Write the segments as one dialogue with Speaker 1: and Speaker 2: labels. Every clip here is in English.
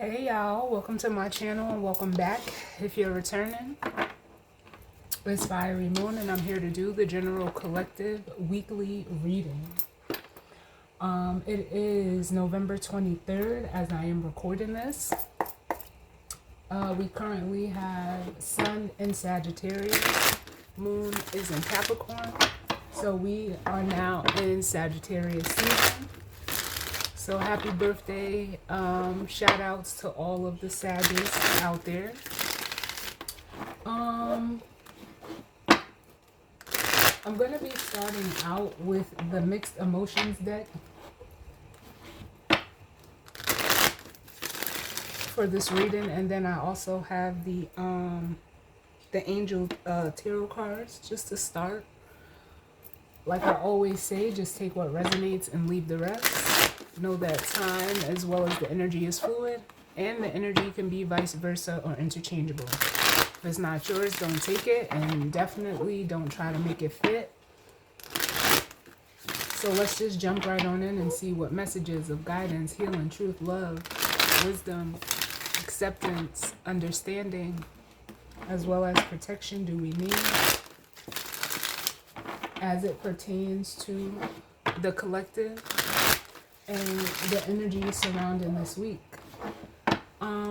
Speaker 1: Hey y'all, welcome to my channel and welcome back. If you're returning, it's Fiery Moon and I'm here to do the General Collective weekly reading. It is November 23rd as I am recording this. We currently have Sun in Sagittarius, Moon is in Capricorn, so we are now in Sagittarius season. So happy birthday, shout outs to all of the Saggies out there. I'm going to be starting out with the Mixed Emotions deck for this reading, and then I also have the Angel Tarot cards just to start. Like I always say, just take what resonates and leave the rest. Know that time as well as the energy is fluid, and the energy can be vice versa or interchangeable. If it's not yours, don't take it, and definitely don't try to make it fit. So let's just jump right on in and see what messages of guidance, healing, truth, love, wisdom, acceptance, understanding, as well as protection do we need as it pertains to the collective and the energy surrounding this week.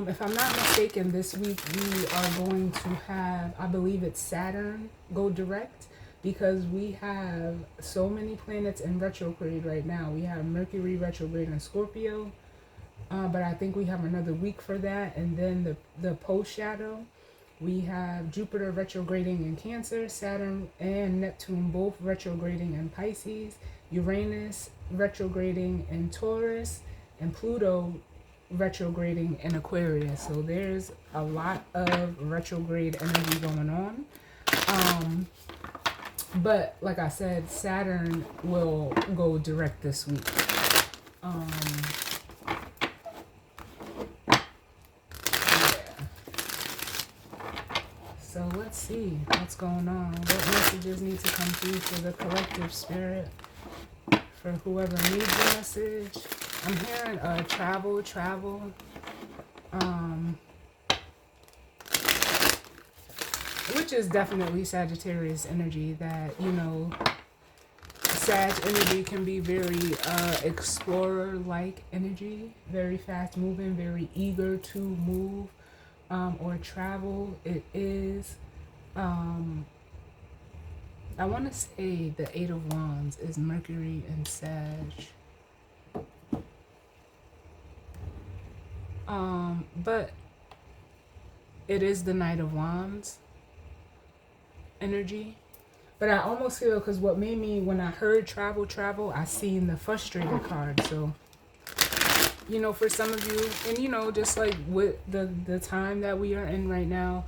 Speaker 1: If I'm not mistaken, this week we are going to have, I believe it's Saturn, go direct, because we have so many planets in retrograde right now. We have Mercury retrograde in Scorpio, but I think we have another week for that. And then the post-shadow, we have Jupiter retrograding in Cancer, Saturn and Neptune both retrograding in Pisces, Uranus retrograding in Taurus, and Pluto retrograding in Aquarius. So there's a lot of retrograde energy going on. But like I said, Saturn will go direct this week. So let's see what's going on. What messages need to come through for the collective spirit? For whoever needs the message. I'm hearing travel. Which is definitely Sagittarius energy. That, you know, Sag energy can be very explorer-like energy. Very fast-moving, very eager to move or travel. It is... I want to say the Eight of Wands is Mercury and Sag. But it is the Knight of Wands energy. But I almost feel, because what made me, when I heard travel, I seen the Frustrated card. So, you know, for some of you, and you know, just like with the time that we are in right now,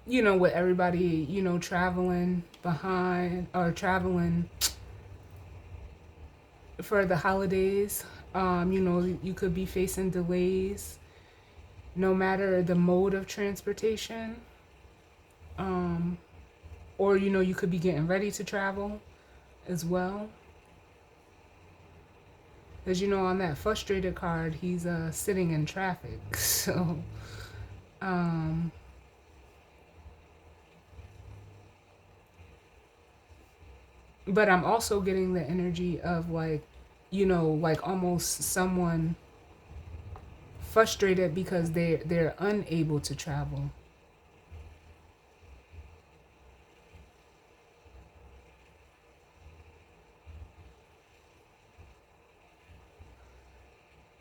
Speaker 1: you know, with everybody, you know, traveling behind or traveling for the holidays, you know, you could be facing delays no matter the mode of transportation. Or, you know, you could be getting ready to travel as well. As you know, on that Frustrated card, he's sitting in traffic. So, but I'm also getting the energy of, like, you know, like almost someone frustrated because they're unable to travel.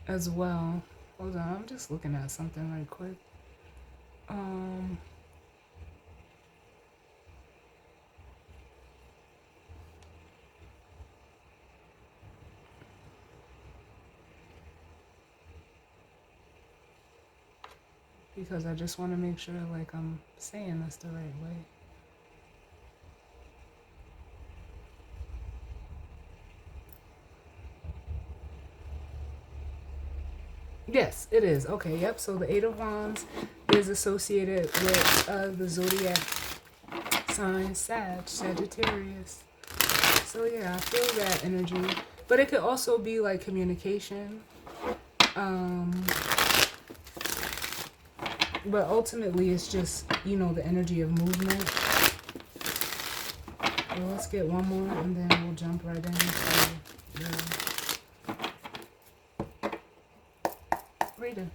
Speaker 1: As well. Hold on, I'm just looking at something right quick. Because I just want to make sure, like, I'm saying this the right way. Yes, it is. Okay, yep. So the Eight of Wands is associated with the zodiac sign Sagittarius. So yeah, I feel that energy. But it could also be like communication. Um, but ultimately, it's just, you know, the energy of movement. Well, let's get one more and then we'll jump right into the reading.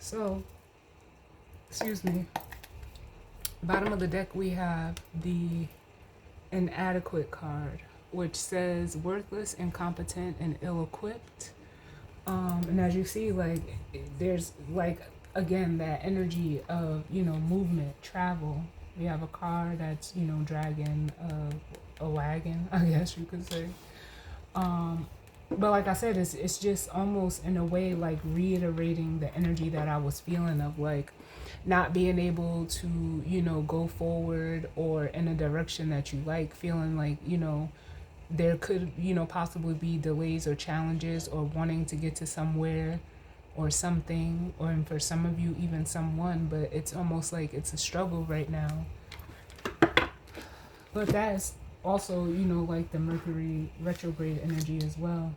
Speaker 1: So, excuse me. Bottom of the deck, we have the inadequate card, which says worthless, incompetent, and ill-equipped. And as you see, like, there's like, again, that energy of, you know, movement, travel. We have a car that's, you know, dragging a wagon, I guess you could say. But like I said, it's just almost in a way like reiterating the energy that I was feeling of like not being able to, you know, go forward or in a direction that you like, feeling like, you know, there could, you know, possibly be delays or challenges or wanting to get to somewhere or something, or and for some of you even someone, but it's almost like it's a struggle right now. But that's also, you know, like the Mercury retrograde energy as well.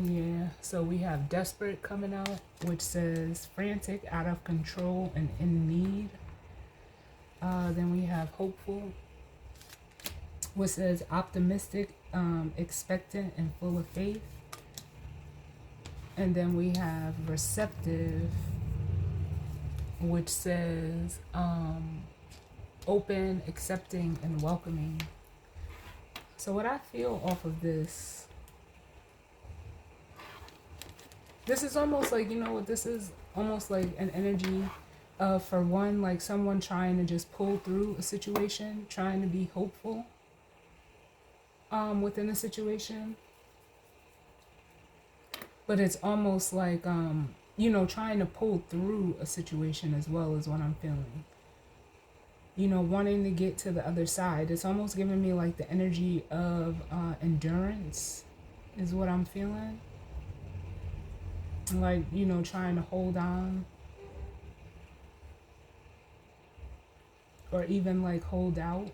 Speaker 1: Yeah, so we have desperate coming out, which says frantic, out of control, and in need. Then we have hopeful, which says optimistic, expectant, and full of faith. And then we have receptive, which says open, accepting, and welcoming. So what I feel off of this is almost like, you know what, this is almost like an energy of, for one, like someone trying to just pull through a situation, trying to be hopeful within a situation. But it's almost like, you know, trying to pull through a situation as well is what I'm feeling. You know, wanting to get to the other side. It's almost giving me like the energy of endurance is what I'm feeling. Like, you know, trying to hold on. Or even like hold out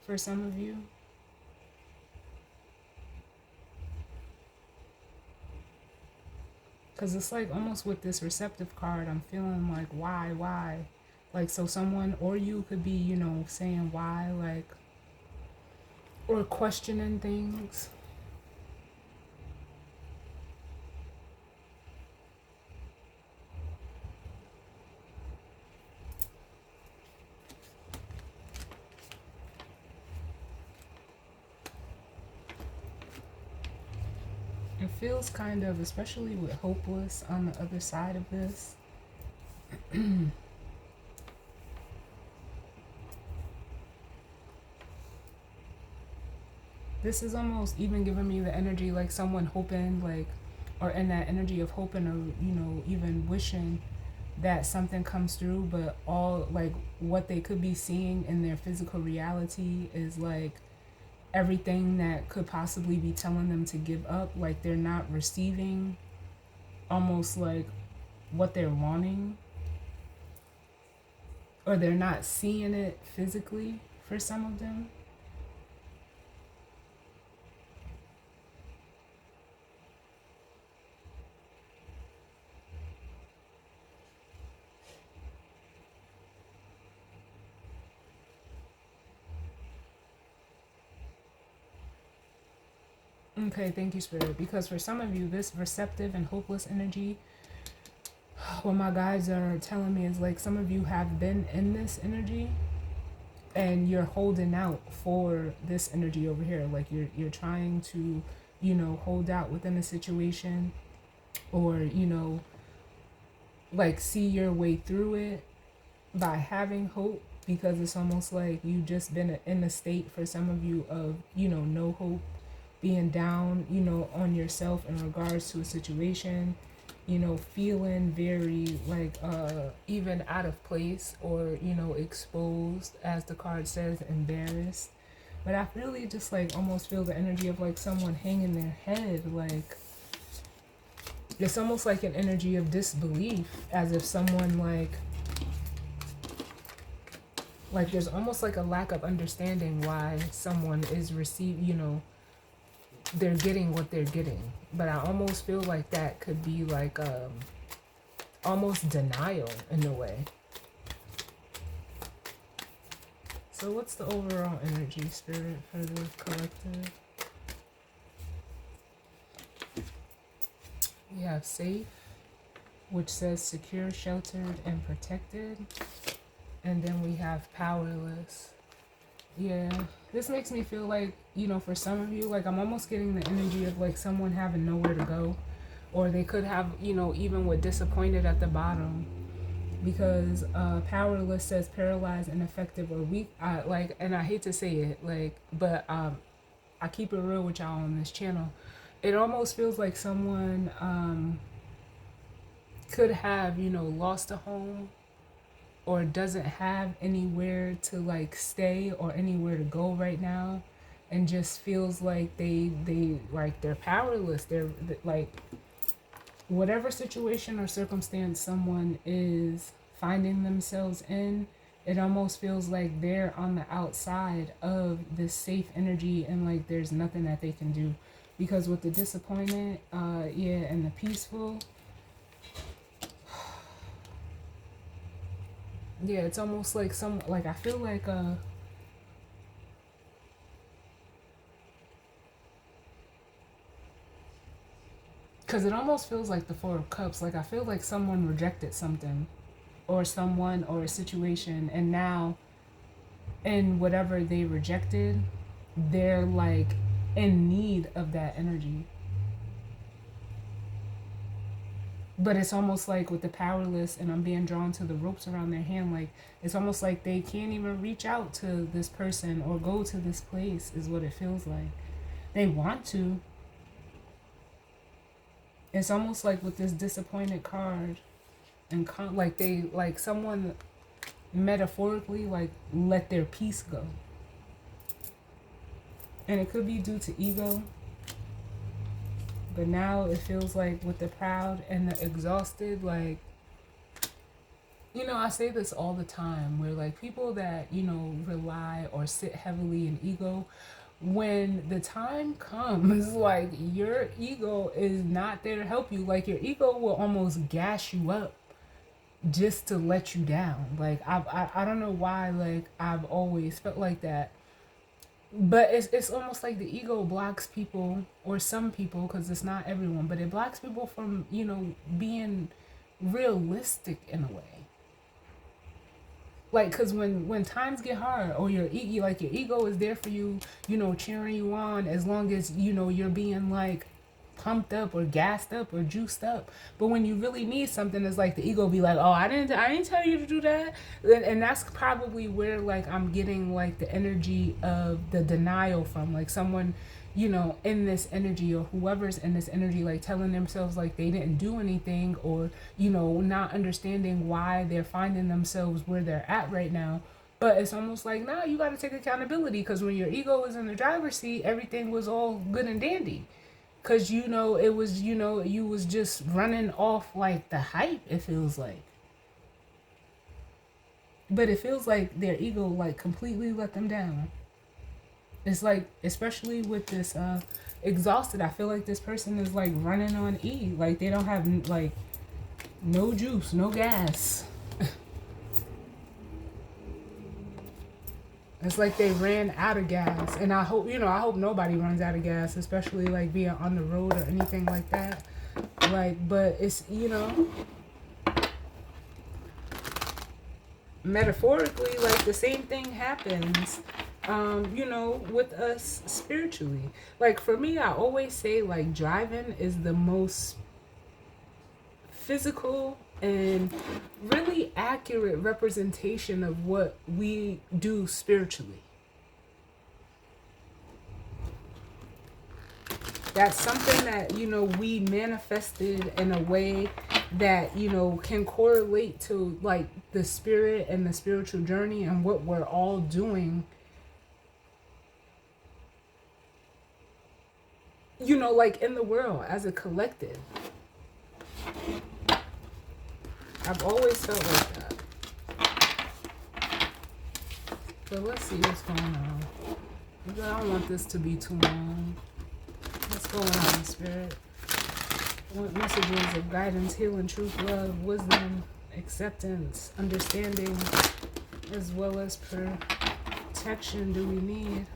Speaker 1: for some of you. Because it's like almost with this receptive card, I'm feeling like, why? Like, so someone or you could be, you know, saying why, like, or questioning things. It feels kind of, especially with hopeless on the other side of this. This is almost even giving me the energy like someone hoping, like, or in that energy of hoping, or, you know, even wishing that something comes through, but all like what they could be seeing in their physical reality is like everything that could possibly be telling them to give up. Like they're not receiving almost like what they're wanting, or they're not seeing it physically for some of them. Okay, thank you, Spirit. Because for some of you, this receptive and hopeless energy, what my guides are telling me is like some of you have been in this energy and you're holding out for this energy over here. Like you're trying to, you know, hold out within a situation, or, you know, like see your way through it by having hope, because it's almost like you've just been in a state for some of you of, you know, no hope, being down, you know, on yourself in regards to a situation, you know, feeling very like even out of place, or, you know, exposed, as the card says, embarrassed. But I really just like almost feel the energy of like someone hanging their head. Like it's almost like an energy of disbelief, as if someone like Like there's almost like a lack of understanding why someone is they're getting what they're getting. But I almost feel like that could be like almost denial in a way. So what's the overall energy, Spirit, for the collective? We have safe, which says secure, sheltered, and protected. And then we have powerless. Yeah, this makes me feel like, for some of you, like I'm almost getting the energy of like someone having nowhere to go. Or they could have, even with disappointed at the bottom. Because powerless says paralyzed, ineffective, or weak. And I hate to say it, but I keep it real with y'all on this channel. It almost feels like someone could have, lost a home, or doesn't have anywhere to like stay or anywhere to go right now, and just feels like they're powerless. They're like, whatever situation or circumstance someone is finding themselves in, it almost feels like they're on the outside of this safe energy, and like there's nothing that they can do. Because with the disappointment, and the peaceful, yeah, it's almost like I feel like because it almost feels like the Four of Cups. Like I feel like someone rejected something, or someone, or a situation, and now in whatever they rejected, they're like in need of that energy. But it's almost like with the powerless, and I'm being drawn to the ropes around their hand, like it's almost like they can't even reach out to this person or go to this place, is what it feels like. They want to. It's almost like with this disappointed card, and like someone metaphorically like let their peace go. And it could be due to ego. But now it feels like with the proud and the exhausted, like, I say this all the time, where like people that, rely or sit heavily in ego, when the time comes, like your ego is not there to help you. Like your ego will almost gas you up just to let you down. Like I don't know why, like I've always felt like that. But it's almost like the ego blocks people, or some people, because it's not everyone, but it blocks people from, being realistic in a way. Like, because when times get hard, or your ego is there for you, cheering you on, as long as, you're being like pumped up or gassed up or juiced up. But when you really need something, it's like the ego be like, oh, I didn't tell you to do that. And that's probably where like I'm getting like the energy of the denial from, like someone, in this energy, or whoever's in this energy, like telling themselves like they didn't do anything, or not understanding why they're finding themselves where they're at right now. But it's almost like, nah, you got to take accountability, because when your ego was in the driver's seat, everything was all good and dandy. Because, it was, you was just running off like the hype, it feels like. But it feels like their ego like completely let them down. It's like, especially with this exhausted, I feel like this person is like running on E. Like they don't have like no juice, no gas. It's like they ran out of gas. And I hope nobody runs out of gas, especially like being on the road or anything like that. Like, but it's, metaphorically, like the same thing happens, with us spiritually. Like for me, I always say like driving is the most physical and really accurate representation of what we do spiritually. That's something that, we manifested in a way that, can correlate to like the spirit and the spiritual journey and what we're all doing. Like in the world as a collective. I've always felt like that. So let's see what's going on. I don't want this to be too long. What's going on, Spirit? What messages of guidance, healing, truth, love, wisdom, acceptance, understanding, as well as protection do we need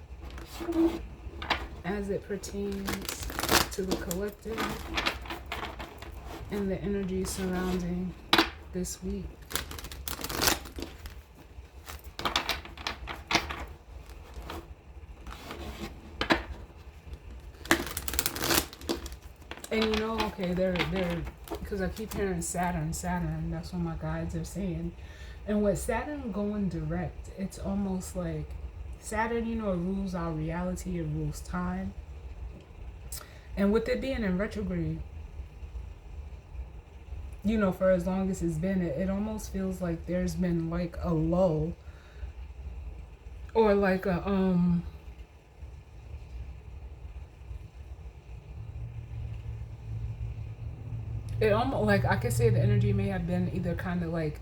Speaker 1: as it pertains to the collective and the energy surrounding this week? And you know, okay, they're because I keep hearing Saturn, that's what my guides are saying. And with Saturn going direct, it's almost like Saturn, you know, it rules our reality, it rules time. And with it being in retrograde, you know, for as long as it's been, it almost feels like there's been like a lull or like a it almost like I could say the energy may have been either kind of like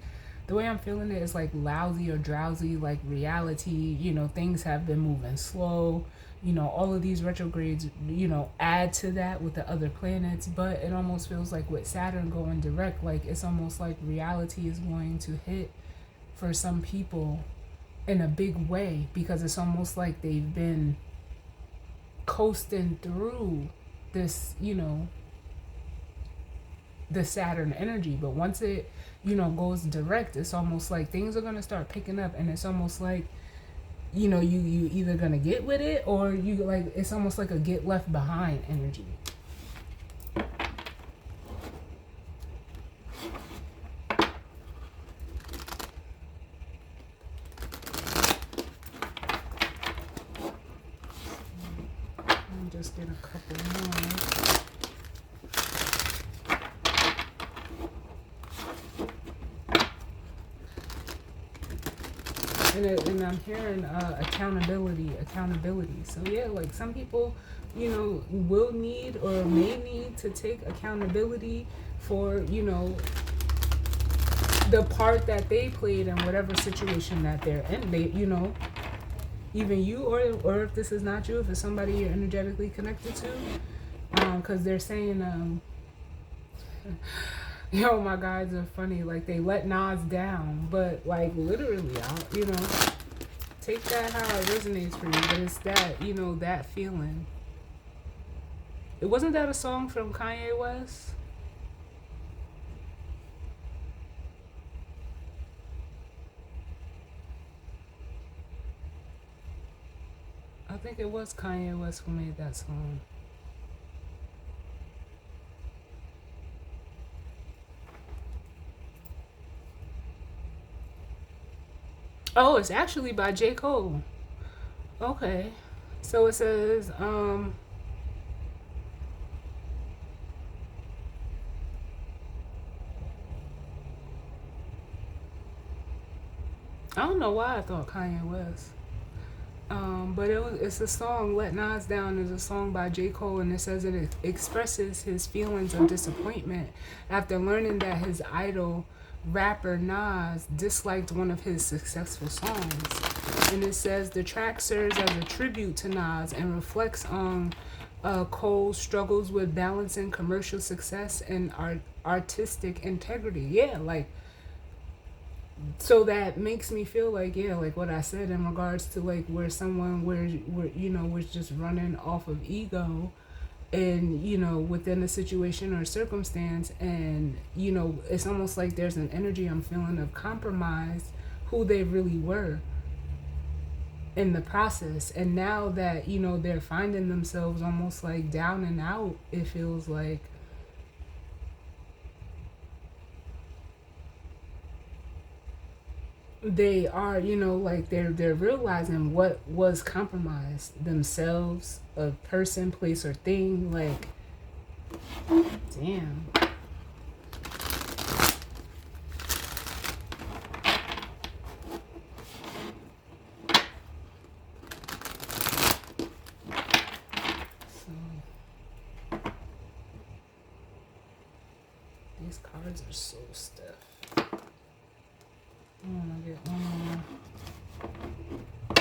Speaker 1: the way I'm feeling it is like lousy or drowsy, like reality, you know, things have been moving slow, you know, all of these retrogrades, you know, add to that with the other planets, but it almost feels like with Saturn going direct, like it's almost like reality is going to hit for some people in a big way because it's almost like they've been coasting through this, you know, the Saturn energy, but once it, you know, goes direct, it's almost like things are gonna start picking up, and it's almost like, you know, you either gonna get with it or you like it's almost like a get left behind energy. I'll just get a couple more. And I'm hearing accountability. So yeah, like some people, you know, will need or may need to take accountability for, you know, the part that they played in whatever situation that they're in. They, you know, even you or if this is not you, if it's somebody you're energetically connected to, because they're saying yo, my guys are funny. Like, they let Nas down, but like literally, you know, take that how it resonates for you. But it's that, you know, that feeling. It wasn't that a song from Kanye West? I think it was Kanye West who made that song. Oh, it's actually by J. Cole. Okay. So it says, I don't know why I thought Kanye West. But it's a song, Let Nas Down is a song by J. Cole, and it says it expresses his feelings of disappointment after learning that his idol, rapper Nas, disliked one of his successful songs. And it says the track serves as a tribute to Nas and reflects on Cole's struggles with balancing commercial success and artistic integrity. Yeah, like, so that makes me feel like, yeah, like what I said in regards to like where someone where you know was just running off of ego, and you know within a situation or circumstance, and you know it's almost like there's an energy I'm feeling of compromise who they really were in the process, and now that you know they're finding themselves almost like down and out, it feels like they are, you know, like they're realizing what was compromised, themselves, a person, place, or thing. Like, damn. So these cards are so stiff. I want to get one more.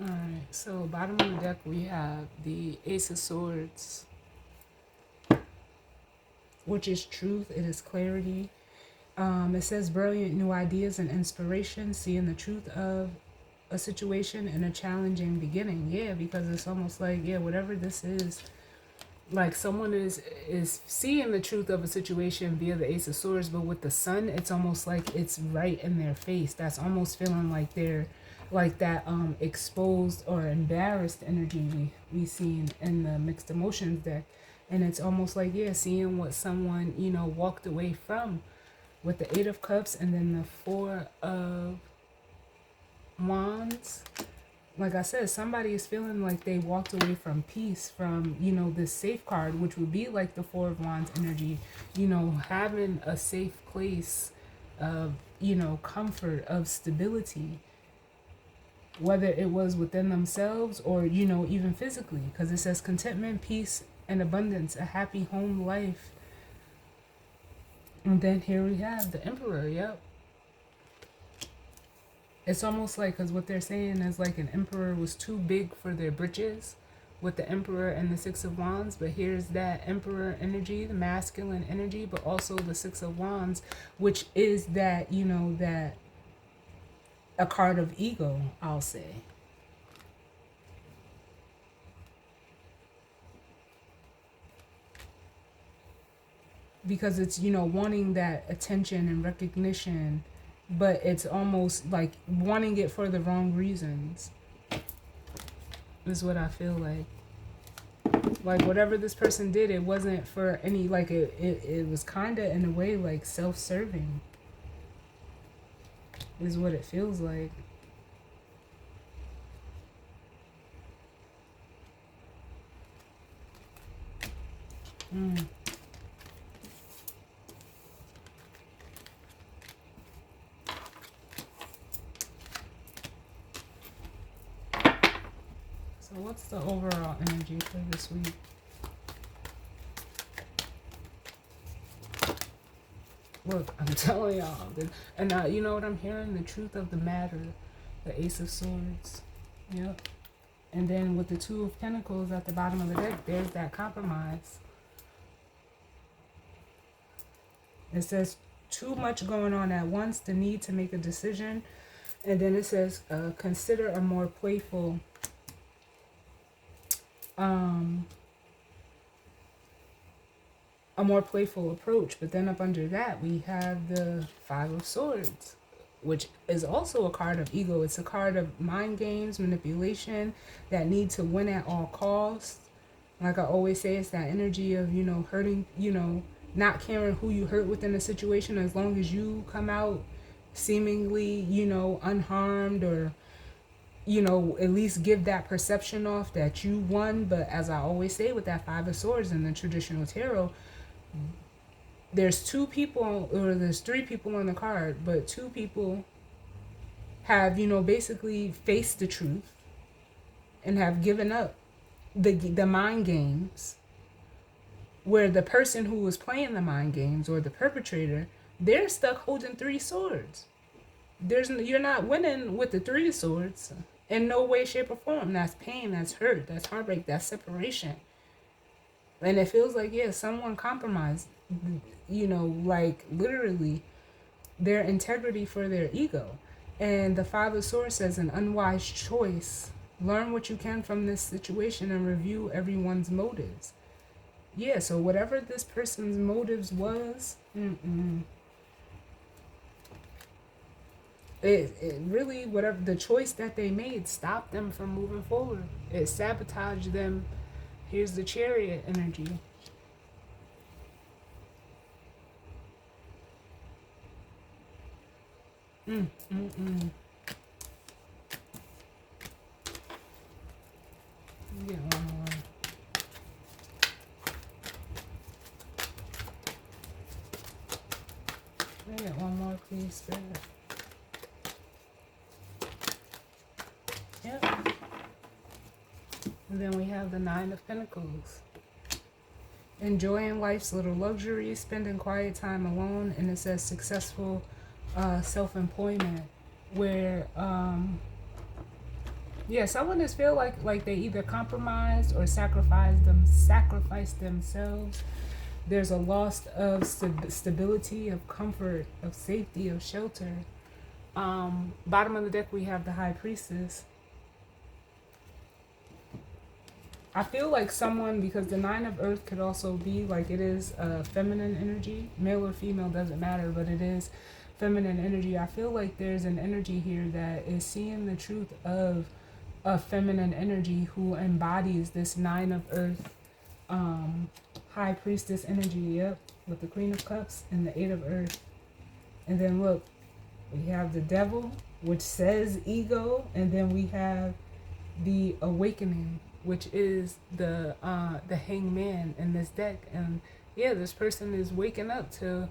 Speaker 1: Alright, so bottom of the deck we have the Ace of Swords, which is truth, it is clarity. It says brilliant new ideas and inspiration, seeing the truth of a situation and a challenging beginning. Yeah, because it's almost like, yeah, whatever this is, like someone is seeing the truth of a situation via the Ace of Swords, but with the Sun, it's almost like it's right in their face. That's almost feeling like they're like that exposed or embarrassed energy we seen in the mixed emotions deck. And it's almost like, yeah, seeing what someone, you know, walked away from with the Eight of Cups and then the Four of Wands. Like I said, somebody is feeling like they walked away from peace, from, you know, this safeguard, which would be like the Four of Wands energy, you know, having a safe place of, you know, comfort, of stability, whether it was within themselves or, you know, even physically, because it says contentment, peace, and abundance, a happy home life. And then here we have the Emperor. Yep. It's almost like, because what they're saying is like an emperor was too big for their britches with the Emperor and the Six of Wands. But here's that Emperor energy, the masculine energy, but also the Six of Wands, which is that, you know, that a card of ego, I'll say. Because it's, you know, wanting that attention and recognition, but it's almost like wanting it for the wrong reasons, is what I feel like. Like whatever this person did, it wasn't for any, like it was kind of in a way like self-serving, is what it feels like. So what's the overall energy for this week? Look, I'm telling y'all. And you know what I'm hearing? The truth of the matter. The Ace of Swords. Yep. And then with the Two of Pentacles at the bottom of the deck, there's that compromise. It says too much going on at once, the need to make a decision. And then it says consider a more playful approach. But then up under that we have the Five of Swords, which is also a card of ego. It's a card of mind games, manipulation, that need to win at all costs. Like I always say, it's that energy of, you know, hurting, you know, not caring who you hurt within a situation, as long as you come out seemingly, you know, unharmed, or, you know, at least give that perception off that you won. But as I always say, with that Five of Swords in the traditional tarot, there's two people, or there's three people on the card, but two people have, you know, basically faced the truth and have given up the mind games, where the person who was playing the mind games, or the perpetrator, they're stuck holding three swords. You're not winning with the Three of Swords in no way, shape, or form. That's pain, that's hurt, that's heartbreak, that's separation. And it feels like, yeah, someone compromised, you know, like literally their integrity for their ego. And the Five of Swords says an unwise choice. Learn what you can from this situation and review everyone's motives. Yeah, so whatever this person's motives was, it really, whatever the choice that they made, stopped them from moving forward. It sabotaged them. Here's the Chariot energy. Get one more. Can I get one more, please, Spirit? Yep. And then we have the Nine of Pentacles. Enjoying life's little luxuries, spending quiet time alone, and it says successful self-employment, where Yeah, someone just feel like they either compromised or sacrificed themselves. There's a loss of stability, of comfort, of safety, of shelter. Bottom of the deck we have the High Priestess. I feel like someone, because the Nine of Earth could also be like, it is feminine energy, male or female doesn't matter, but it is feminine energy. I feel like there's an energy here that is seeing the truth of a feminine energy who embodies this Nine of Earth, High Priestess energy. Yep, with the Queen of Cups and the Eight of Earth. And then look, we have the Devil, which says ego, and then we have the Awakening, which is the Hangman in this deck. And yeah, this person is waking up to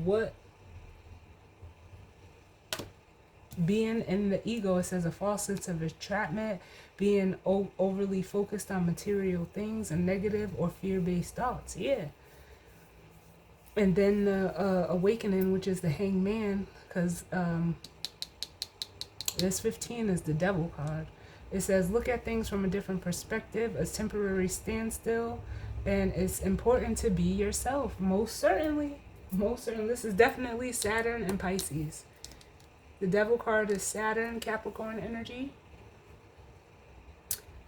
Speaker 1: what being in the ego, it says a false sense of entrapment, being overly focused on material things and negative or fear-based thoughts. Yeah. And then the Awakening, which is the Hangman, because this 15 is the Devil card. It says, look at things from a different perspective, a temporary standstill, and it's important to be yourself. Most certainly. Most certainly. This is definitely Saturn and Pisces. The Devil card is Saturn, Capricorn energy.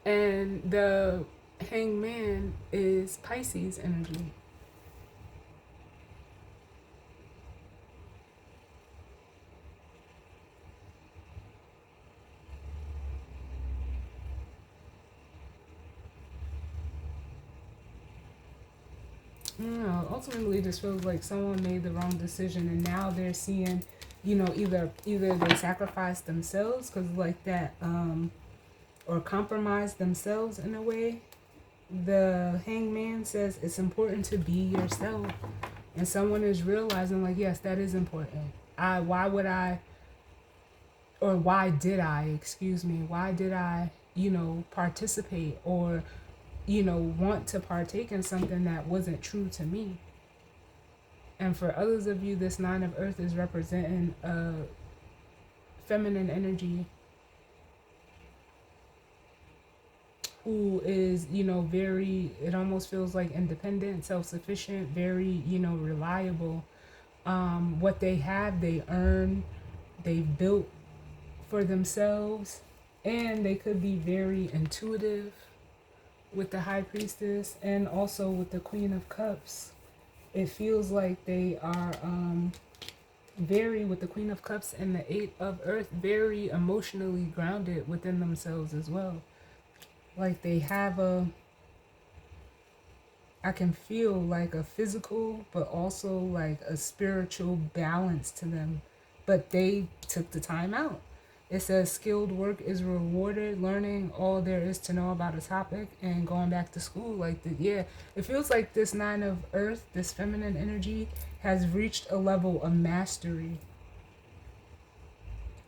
Speaker 1: And the Hangman is Pisces energy. No, ultimately this feels like someone made the wrong decision and now they're seeing, either they sacrifice themselves because like that, or compromise themselves in a way. The Hangman says it's important to be yourself, and someone is realizing like, yes, that is important. Why did I participate or want to partake in something that wasn't true to me. And for others of you, this Nine of Earth is representing feminine energy who is, very, it almost feels like independent, self-sufficient, very, reliable. What they have, they earn, they've built for themselves, and they could be very intuitive with the High Priestess and also with the Queen of Cups. It feels like they are very, with the Queen of Cups and the Eight of Earth, very emotionally grounded within themselves as well. Like they have I can feel like a physical but also like a spiritual balance to them. But they took the time out. It says skilled work is rewarded, learning all there is to know about a topic and going back to school. It feels like this Nine of Earth, this feminine energy, has reached a level of mastery.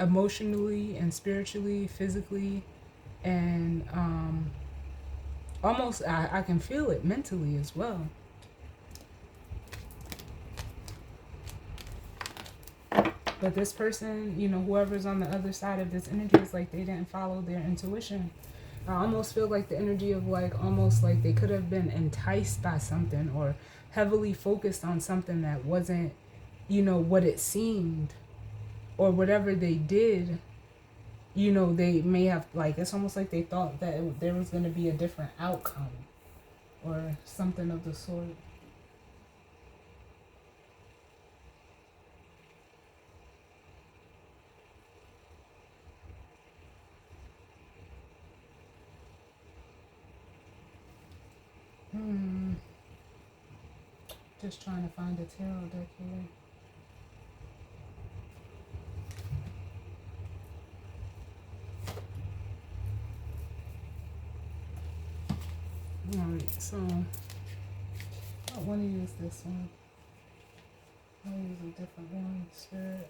Speaker 1: Emotionally and spiritually, physically, and almost I can feel it mentally as well. But this person, whoever's on the other side of this energy, is like they didn't follow their intuition. I almost feel like the energy of like almost like they could have been enticed by something or heavily focused on something that wasn't, what it seemed, or whatever they did. They may have like, it's almost like they thought that there was going to be a different outcome or something of the sort. Just trying to find a tarot deck here. Alright, so I want to use this one. I'll use a different one, Spirit.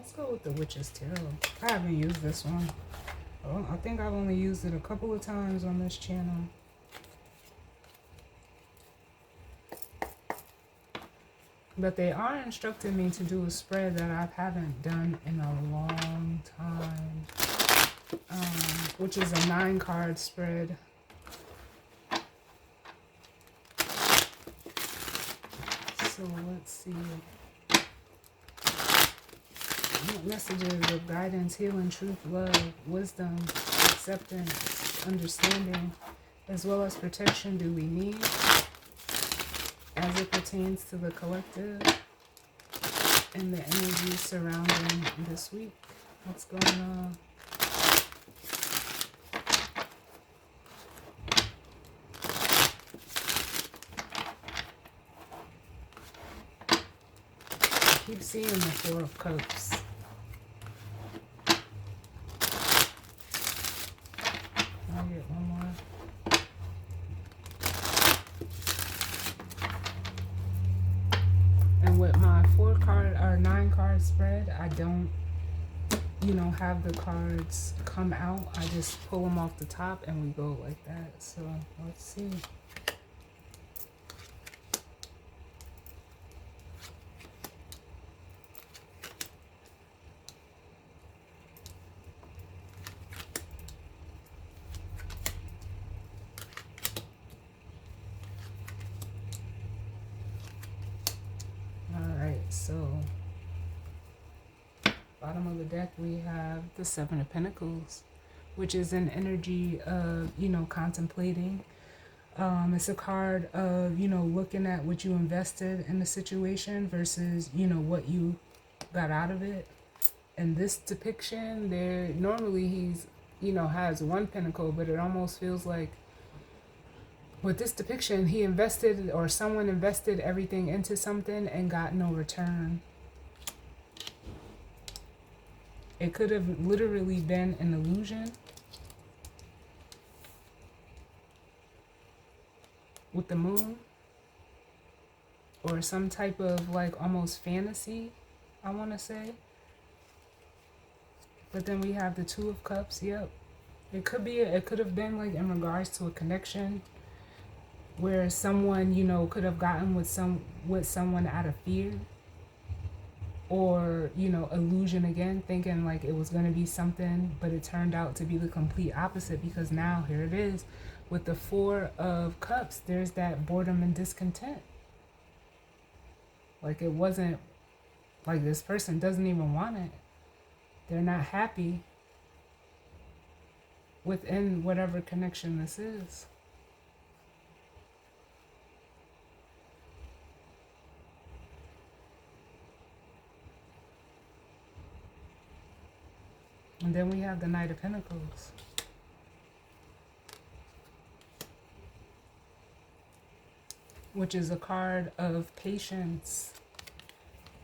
Speaker 1: Let's go with the Witch's Tarot. I haven't used this one. Oh, I think I've only used it a couple of times on this channel. But they are instructing me to do a spread that I haven't done in a long time, which is a 9-card spread. So let's see. What messages of guidance, healing, truth, love, wisdom, acceptance, understanding, as well as protection do we need as it pertains to the collective and the energy surrounding this week? What's going on? I keep seeing the Four of Cups. I'll get one more. And with my 9-card spread, I don't, have the cards come out. I just pull them off the top and we go like that. So let's see. So, bottom of the deck, we have the Seven of Pentacles, which is an energy of, contemplating. It's a card of, looking at what you invested in the situation versus, what you got out of it. And this depiction, normally he's, has one pentacle, but it almost feels like with this depiction, he invested, or someone invested everything into something and got no return. It could have literally been an illusion with the moon, or some type of like almost fantasy, I want to say. But then we have the Two of Cups. Yep. It could have been like in regards to a connection where someone, could have gotten with someone out of fear, or, illusion again, thinking like it was going to be something, but it turned out to be the complete opposite, because now here it is with the Four of Cups. There's that boredom and discontent. Like it wasn't like this person doesn't even want it. They're not happy within whatever connection this is. And then we have the Knight of Pentacles. Which is a card of patience.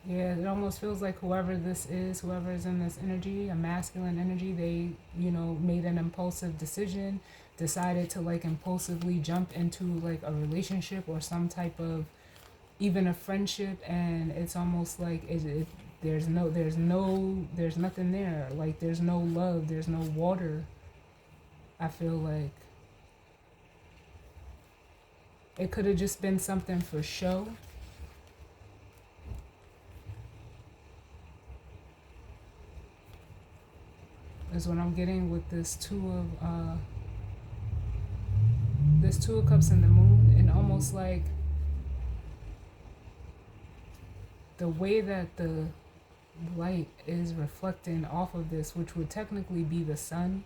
Speaker 1: Yeah, it almost feels like whoever this is, whoever is in this energy, a masculine energy, they, made an impulsive decision, decided to like impulsively jump into like a relationship or some type of, even a friendship, and it's almost like there's nothing there. Like there's no love, there's no water. I feel like it could have just been something for show. Is what I'm getting with this Two of Cups and the Moon, and almost like the way that the light is reflecting off of this, which would technically be the sun,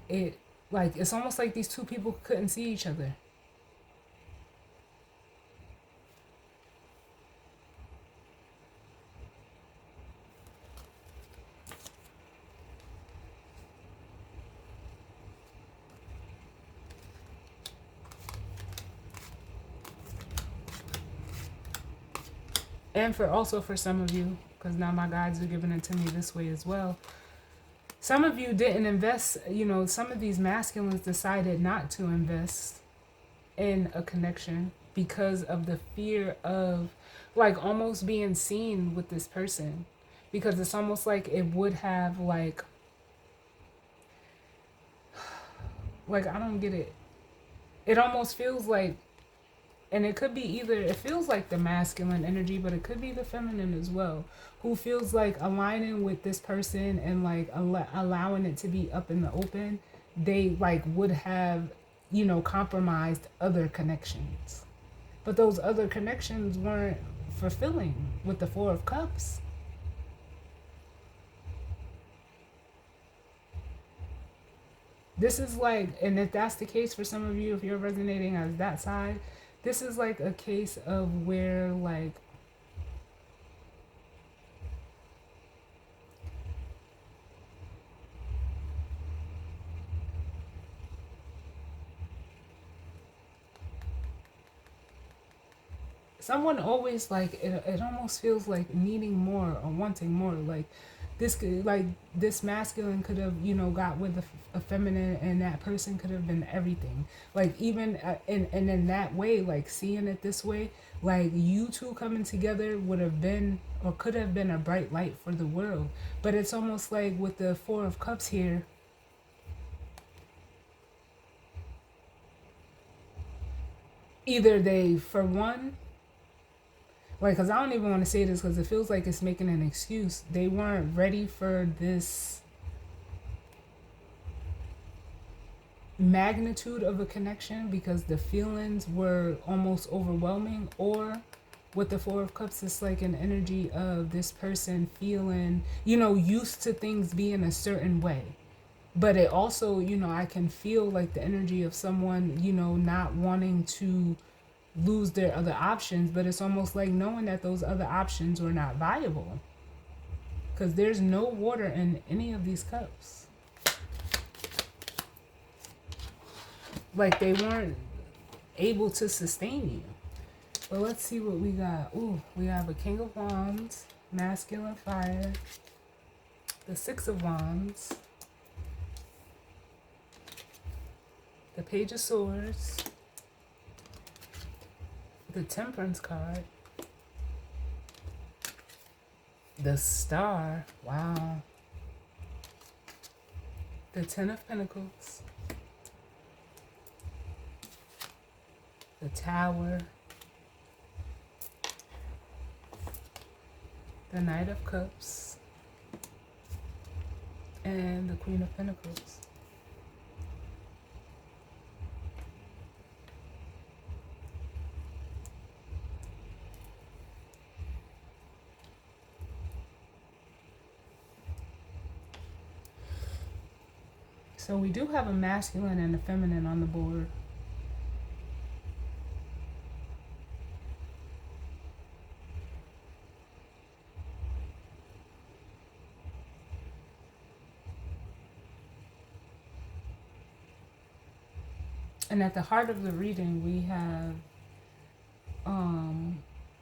Speaker 1: it's almost like these two people couldn't see each other. And for some of you, because now my guides are giving it to me this way as well. Some of you didn't invest, some of these masculines decided not to invest in a connection because of the fear of like almost being seen with this person. because it's almost like it would have like I don't get it. It almost feels like, and it could be either, it feels like the masculine energy, but it could be the feminine as well, who feels like aligning with this person and like allowing it to be up in the open. They like would have, compromised other connections, but those other connections weren't fulfilling with the Four of Cups. This is like, and if that's the case for some of you, if you're resonating as that side, this is like a case of where like someone always like it almost feels like needing more or wanting more, like this masculine could have got with a feminine, and that person could have been everything, like even and in that way, like seeing it this way, like you two coming together would have been or could have been a bright light for the world. But it's almost like with the Four of Cups here, either they, for one, like, because I don't even want to say this because it feels like it's making an excuse. They weren't ready for this magnitude of a connection because the feelings were almost overwhelming. Or with the Four of Cups, it's like an energy of this person feeling, used to things being a certain way. But it also, I can feel like the energy of someone, not wanting to lose their other options, but it's almost like knowing that those other options were not viable because there's no water in any of these cups. Like they weren't able to sustain you. But let's see what we got. Ooh, we have a King of Wands, masculine fire, the Six of Wands, the Page of Swords, the Temperance card, the Star, wow, the Ten of Pentacles, the Tower, the Knight of Cups, and the Queen of Pentacles. So we do have a masculine and a feminine on the board. And at the heart of the reading, we have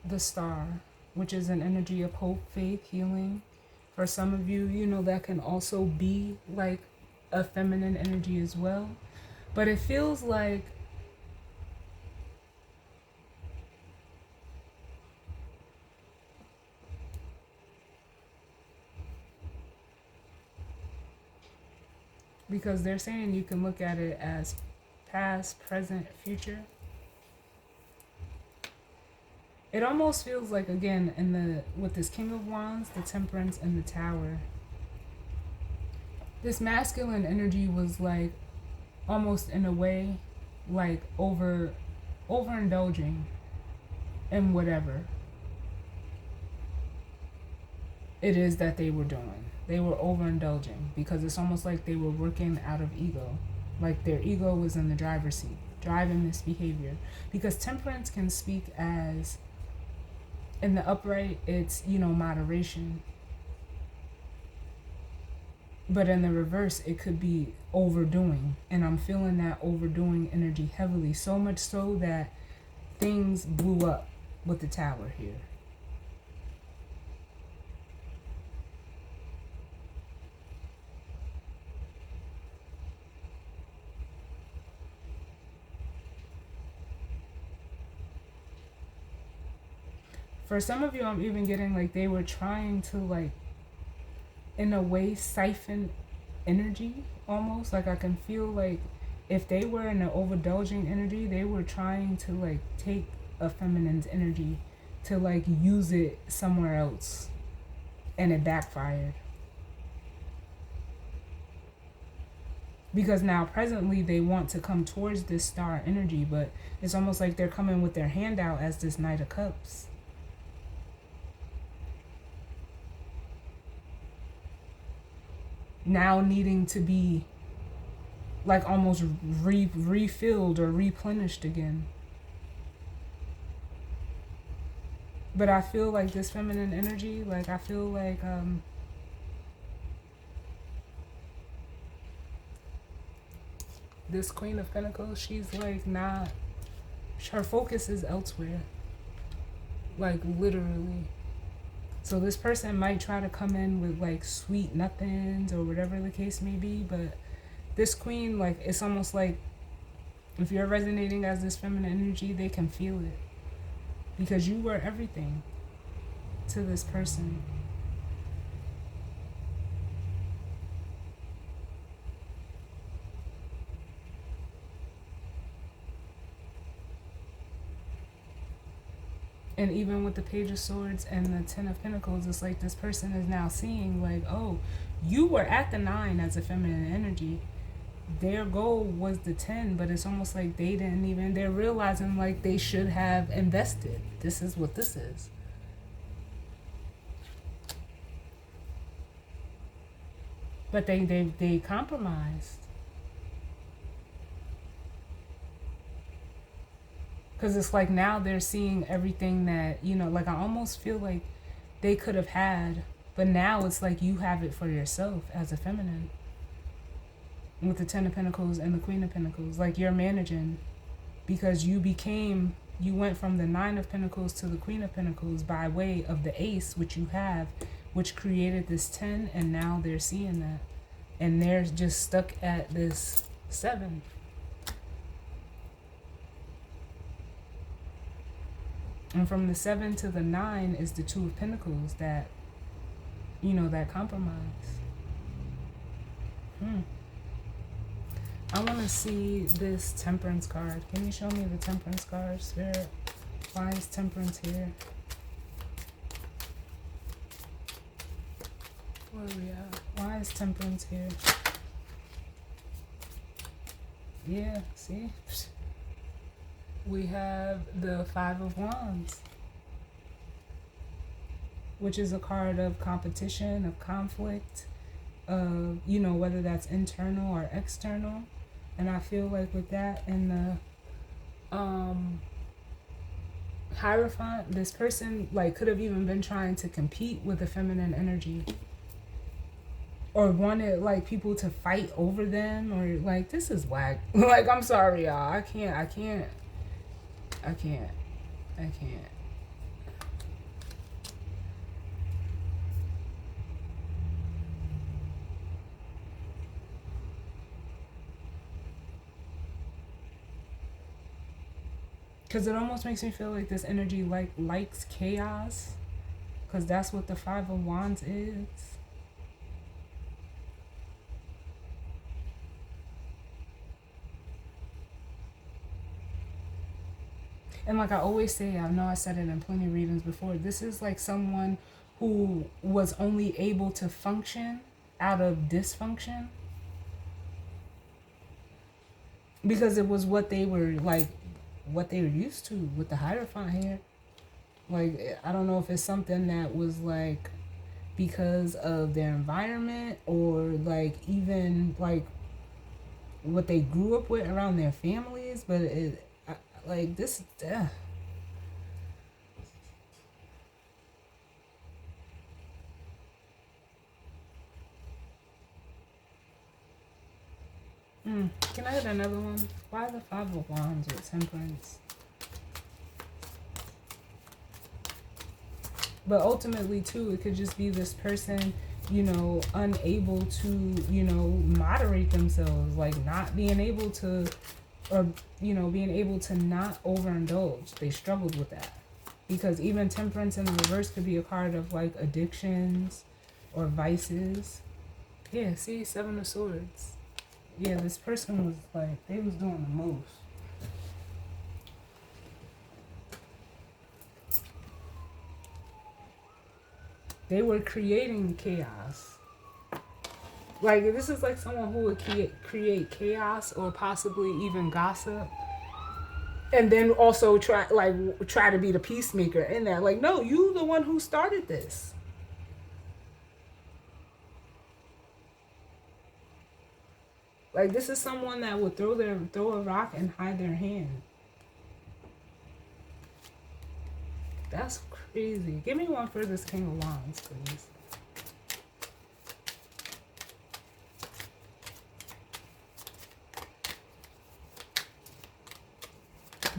Speaker 1: the Star, which is an energy of hope, faith, healing. For some of you, that can also be like a feminine energy as well. But it feels like because they're saying you can look at it as past, present, future. It almost feels like, again, with this King of Wands, the Temperance, and the Tower, this masculine energy was like almost in a way like overindulging in whatever it is that they were doing. They were overindulging because it's almost like they were working out of ego. Like their ego was in the driver's seat, driving this behavior. Because Temperance can speak as, in the upright, it's, moderation. But in the reverse, it could be overdoing. And I'm feeling that overdoing energy heavily. So much so that things blew up with the Tower here. For some of you, I'm even getting like they were trying to like in a way siphon energy almost. Like I can feel like if they were in an overindulging energy, they were trying to like take a feminine's energy to like use it somewhere else, and it backfired. Because now presently they want to come towards this star energy, but it's almost like they're coming with their hand out as this Knight of Cups. Now needing to be like almost refilled or replenished again. But I feel like this feminine energy, like I feel like this Queen of Pentacles, she's like not, her focus is elsewhere. Like literally. So this person might try to come in with like sweet nothings or whatever the case may be, but this queen, like it's almost like if you're resonating as this feminine energy, they can feel it. Because you were everything to this person. And even with the Page of Swords and the Ten of Pentacles, it's like this person is now seeing like, oh, you were at the 9 as a feminine energy. Their goal was the 10, but it's almost like they didn't even, they're realizing like they should have invested. This is what this is. But they compromised. Because it's like now they're seeing everything that, you know, like I almost feel like they could have had, but now it's like you have it for yourself as a feminine. With the Ten of Pentacles and the Queen of Pentacles. Like you're managing because you went from the Nine of Pentacles to the Queen of Pentacles by way of the Ace, which you have, which created this 10, and now they're seeing that. And they're just stuck at this 7. And from the 7 to the 9 is the Two of Pentacles that, you know, that compromise. I want to see this Temperance card. Can you show me the Temperance card, Spirit? Why is Temperance here? Where are we at? Why is Temperance here? Yeah, see? We have the Five of Wands, which is a card of competition, of conflict, of, you know, whether that's internal or external. And I feel like with that and the Hierophant, this person like could have even been trying to compete with the feminine energy, or wanted like people to fight over them, or like, this is whack. Like, I'm sorry, y'all. I can't. Because it almost makes me feel like this energy like likes chaos. Because that's what the Five of Wands is. And like I always say, I know I said it in plenty of readings before, this is like someone who was only able to function out of dysfunction. Because it was what they were like, what they were used to with the Hierophant here. Like, I don't know if it's something that was like because of their environment, or like even like what they grew up with around their families, but like this, Can I get another one? Why the Five of Wands with Temperance? But ultimately, too, it could just be this person, you know, unable to, you know, moderate themselves. Like not being able to, or, you know, being able to not overindulge. They struggled with that. Because even Temperance in the reverse could be a card of like addictions, or vices. Yeah, see, Seven of Swords. Yeah, this person was like, they was doing the most. They were creating chaos. Like, this is like someone who would create chaos or possibly even gossip. And then also try to be the peacemaker in that. Like, no, you the one who started this. Like, this is someone that would throw a rock and hide their hand. That's crazy. Give me one for this King of Wands, please.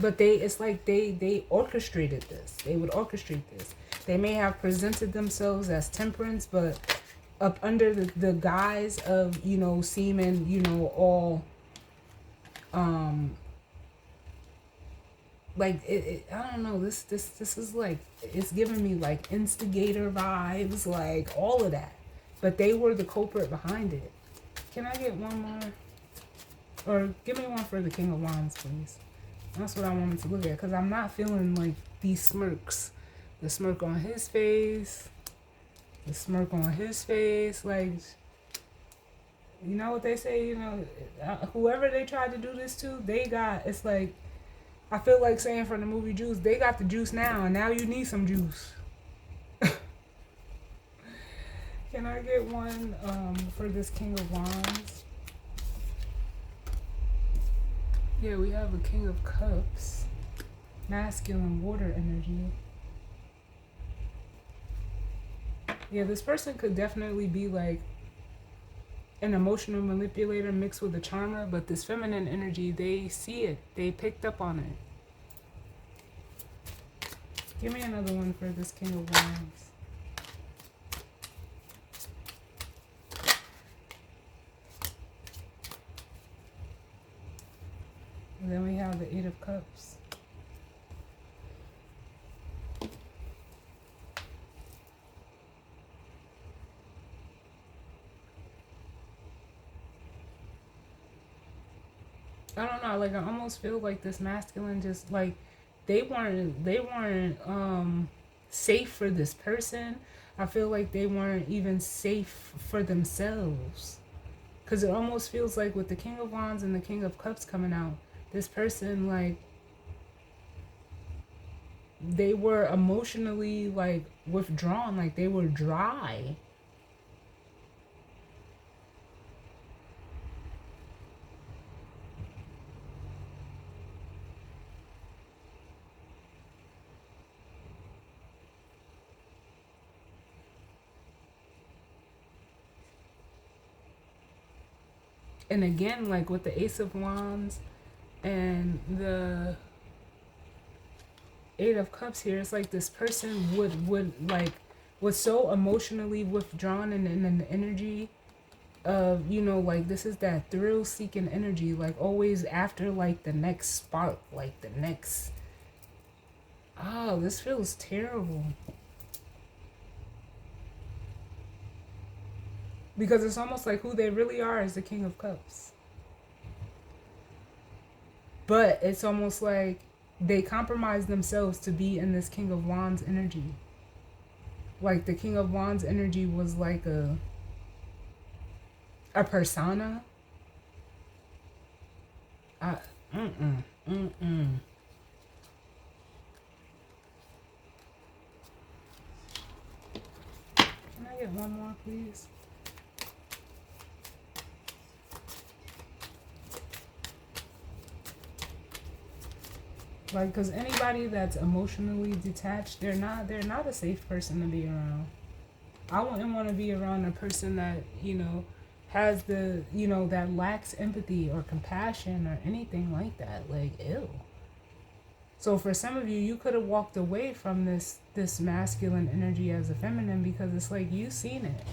Speaker 1: But it's like they orchestrated this. They would orchestrate this. They may have presented themselves as temperance, but up under the guise of, you know, seeming, you know, all like I don't know, this is like, it's giving me like instigator vibes, like all of that. But they were the culprit behind it. Can I get one more? Or give me one for the King of Wands, please. That's what I wanted to look at, because I'm not feeling like these smirks. The smirk on his face. The smirk on his face. Like, you know what they say, you know, whoever they tried to do this to, they got, it's like, I feel like saying from the movie Juice, they got the juice now, and now you need some juice. Can I get one for this King of Wands? Yeah, we have a King of Cups. Masculine water energy. Yeah, this person could definitely be like an emotional manipulator mixed with a charmer, but this feminine energy, they see it. They picked up on it. Give me another one for this King of Wands. And then we have the Eight of Cups. I don't know, like I almost feel like this masculine just like they weren't safe for this person. I feel like they weren't even safe for themselves. Cause it almost feels like with the King of Wands and the King of Cups coming out, this person like they were emotionally like withdrawn, like they were dry. And again, like with the Ace of Wands and the Eight of Cups here, it's like this person would like was so emotionally withdrawn and in an energy of, you know, like this is that thrill seeking energy, like always after like the next spark, like the next, oh, this feels terrible. Because it's almost like who they really are is the King of Cups. But it's almost like they compromise themselves to be in this King of Wands energy. Like the King of Wands energy was like a persona. Can I get one more, please? Like, cause anybody that's emotionally detached, they're not a safe person to be around. I wouldn't want to be around a person that, you know, has the, you know, that lacks empathy or compassion or anything like that. Like, ew. So for some of you, you could have walked away from this masculine energy as a feminine because it's like you've seen it.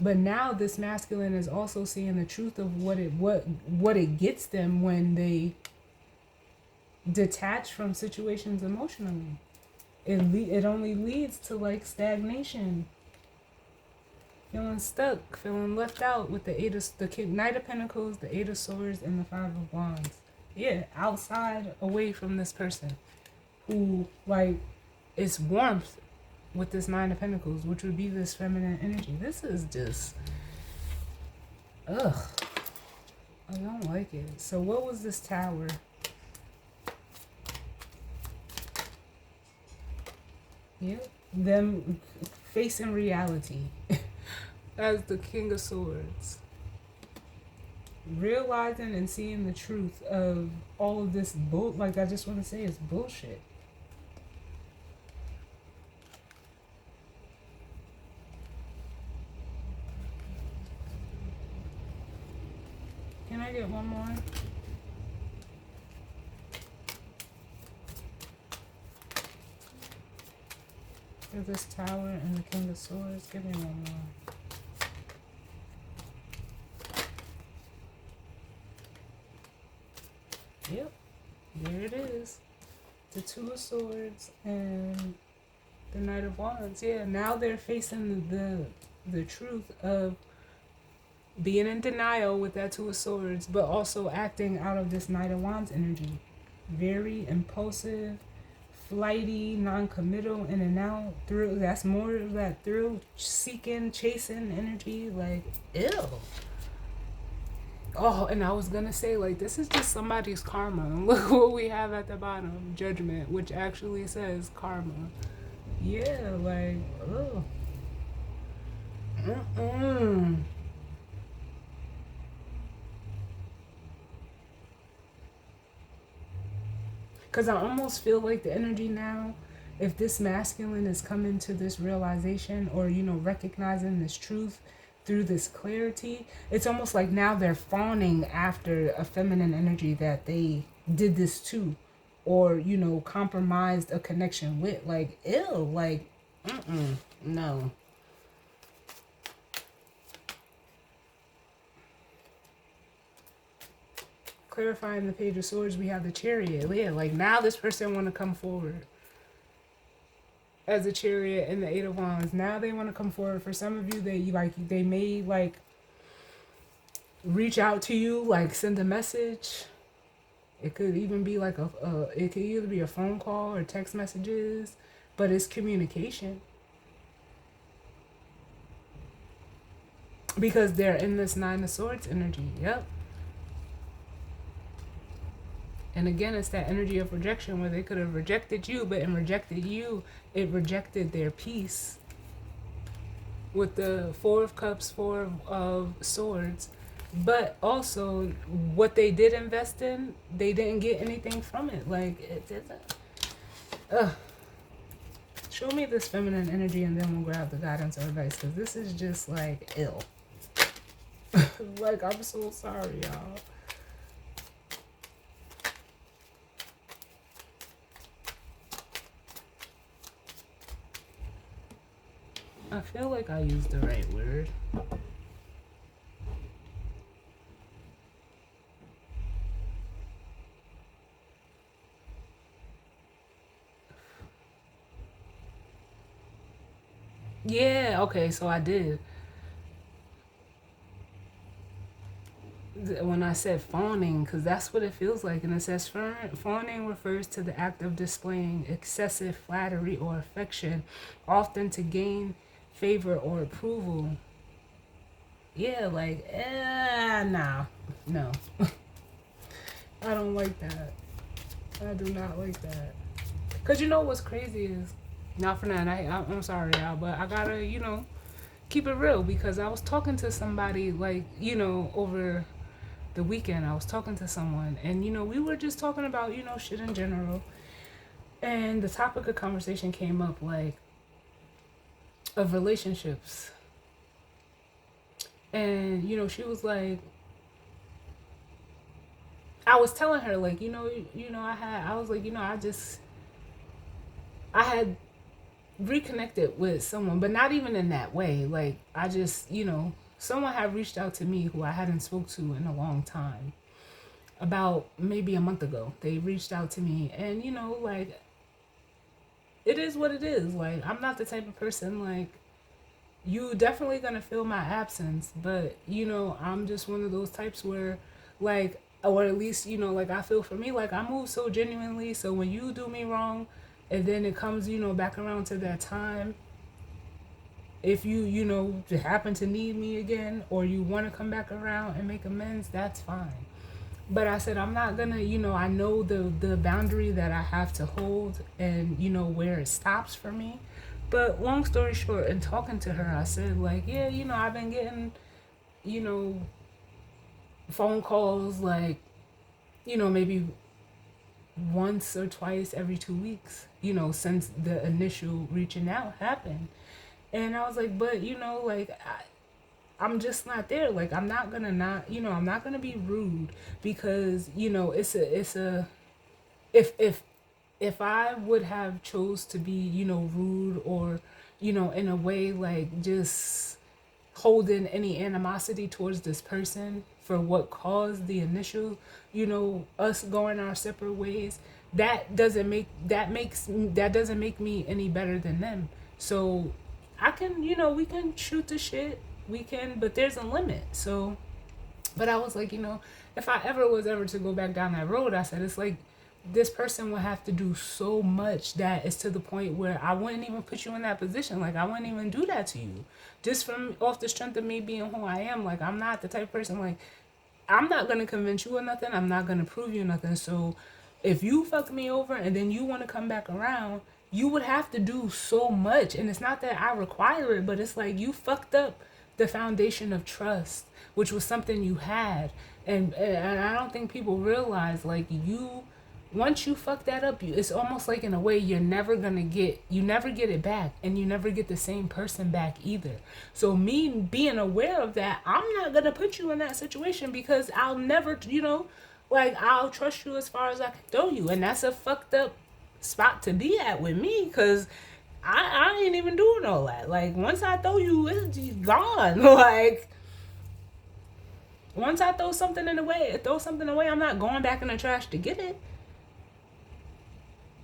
Speaker 1: But now this masculine is also seeing the truth of what it gets them when they detach from situations emotionally. It only leads to like stagnation. Feeling stuck, feeling left out with the Knight of Pentacles, the Eight of Swords, and the Five of Wands. Yeah, outside, away from this person who, like, it's warmth with this Nine of Pentacles, which would be this feminine energy. This is just, ugh, I don't like it. So what was this Tower? Yep, them facing reality as the King of Swords. Realizing and seeing the truth of all of this like I just want to say, it's bullshit. Can I get one more? For this Tower and the King of Swords, give me one more. Yep, there it is. The Two of Swords and the Knight of Wands. Yeah, now they're facing the truth of being in denial with that Two of Swords, but also acting out of this Knight of Wands energy. Very impulsive, flighty, non-committal, in and out. Thrill. That's more of that thrill-seeking, chasing energy. Like, ew. Oh, and I was gonna say, like, this is just somebody's karma. Look what we have at the bottom, Judgment, which actually says karma. Yeah, like, ugh. Because I almost feel like the energy now, if this masculine is coming to this realization or, you know, recognizing this truth through this clarity, it's almost like now they're fawning after a feminine energy that they did this to, or, you know, compromised a connection with. Like, ew, like, no. Clarifying the Page of Swords, we have the Chariot. Yeah, like now this person want to come forward as a Chariot and the Eight of Wands. Now they want to come forward. For some of you, they may like reach out to you, like send a message. It could even be like it could either be a phone call or text messages, but it's communication. Because they're in this Nine of Swords energy. Yep. And again, it's that energy of rejection where they could have rejected you, but in rejected you, it rejected their peace. With the Four of Cups, Four of Swords. But also, what they did invest in, they didn't get anything from it. Like, it didn't. Show me this feminine energy and then we'll grab the guidance or advice. Because this is just, like, ill. Like, I'm so sorry, y'all. I feel like I used the right word. Yeah, okay, so I did. When I said fawning, because that's what it feels like. And it says fawning refers to the act of displaying excessive flattery or affection, often to gain favor or approval. Yeah, like, nah, no. I don't like that. I do not like that. Because you know what's crazy is, not for that, I'm sorry, y'all, but I gotta, you know, keep it real. Because I was talking to somebody, like, you know, over the weekend. I was talking to someone, and, you know, we were just talking about, you know, shit in general. And the topic of conversation came up, like, of relationships. And, you know, she was like, I was telling her, like, I was like, I had reconnected with someone, but not even in that way. Like, I just, you know, someone had reached out to me who I hadn't spoke to in a long time. About maybe a month ago, they reached out to me, and, you know, like, it is what it is. Like, I'm not the type of person, like, you definitely gonna feel my absence, but I'm just one of those types where, like, or at least like, I feel for me, like, I move so genuinely. So when you do me wrong, and then it comes back around to that time, if you happen to need me again, or you want to come back around and make amends, that's fine. But I said, I'm not gonna, I know the boundary that I have to hold, and where it stops for me. But long story short, in talking to her, I said, like, yeah, I've been getting, you know phone calls, like, maybe once or twice every 2 weeks, since the initial reaching out happened. And I was like, but like, I'm just not there. Like, I'm not gonna not, I'm not gonna be rude, because it's a if I would have chose to be rude, or in a way, like, just holding any animosity towards this person for what caused the initial, us going our separate ways, that doesn't make me any better than them. So I can, we can shoot the shit, we can, but there's a limit. So, but I was like, if I ever to go back down that road, I said, it's like, this person would have to do so much that it's to the point where I wouldn't even put you in that position. Like, I wouldn't even do that to you, just from off the strength of me being who I am. Like, I'm not the type of person, like, I'm not gonna convince you of nothing. I'm not gonna prove you nothing. So if you fuck me over and then you want to come back around, you would have to do so much. And it's not that I require it, but it's like, you fucked up the foundation of trust, which was something you had. And I don't think people realize, like, once you fuck that up, it's almost like, in a way, you never get it back, and you never get the same person back either. So me being aware of that, I'm not gonna put you in that situation, because I'll never, like, I'll trust you as far as I can throw you. And that's a fucked up spot to be at with me, because I ain't even doing all that. Like, once I throw you, it's gone. Like, once I throw something away, I'm not going back in the trash to get it.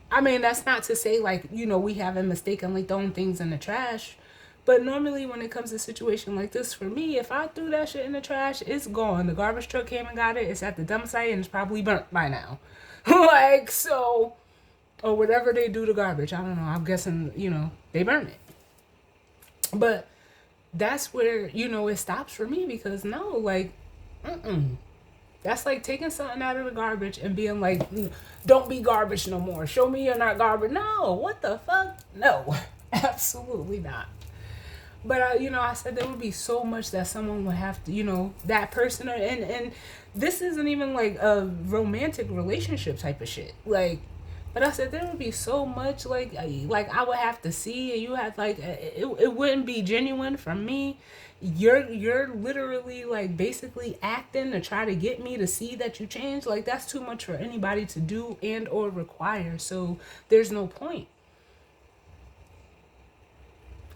Speaker 1: I mean, that's not to say, like, we haven't mistakenly thrown things in the trash. But normally when it comes to a situation like this, for me, if I threw that shit in the trash, it's gone. The garbage truck came and got it. It's at the dump site, and it's probably burnt by now. Like, so, or whatever they do to garbage. I don't know. I'm guessing, they burn it. But that's where, it stops for me, because no, like, that's like taking something out of the garbage and being like, don't be garbage no more. Show me you're not garbage. No, what the fuck? No, absolutely not. But I said there would be so much that someone would have to, that person, and this isn't even like a romantic relationship type of shit. Like, but I said there would be so much, like I would have to see, and you had, like, it wouldn't be genuine from me. You're literally, like, basically acting to try to get me to see that you changed. Like, that's too much for anybody to do and or require. So there's no point.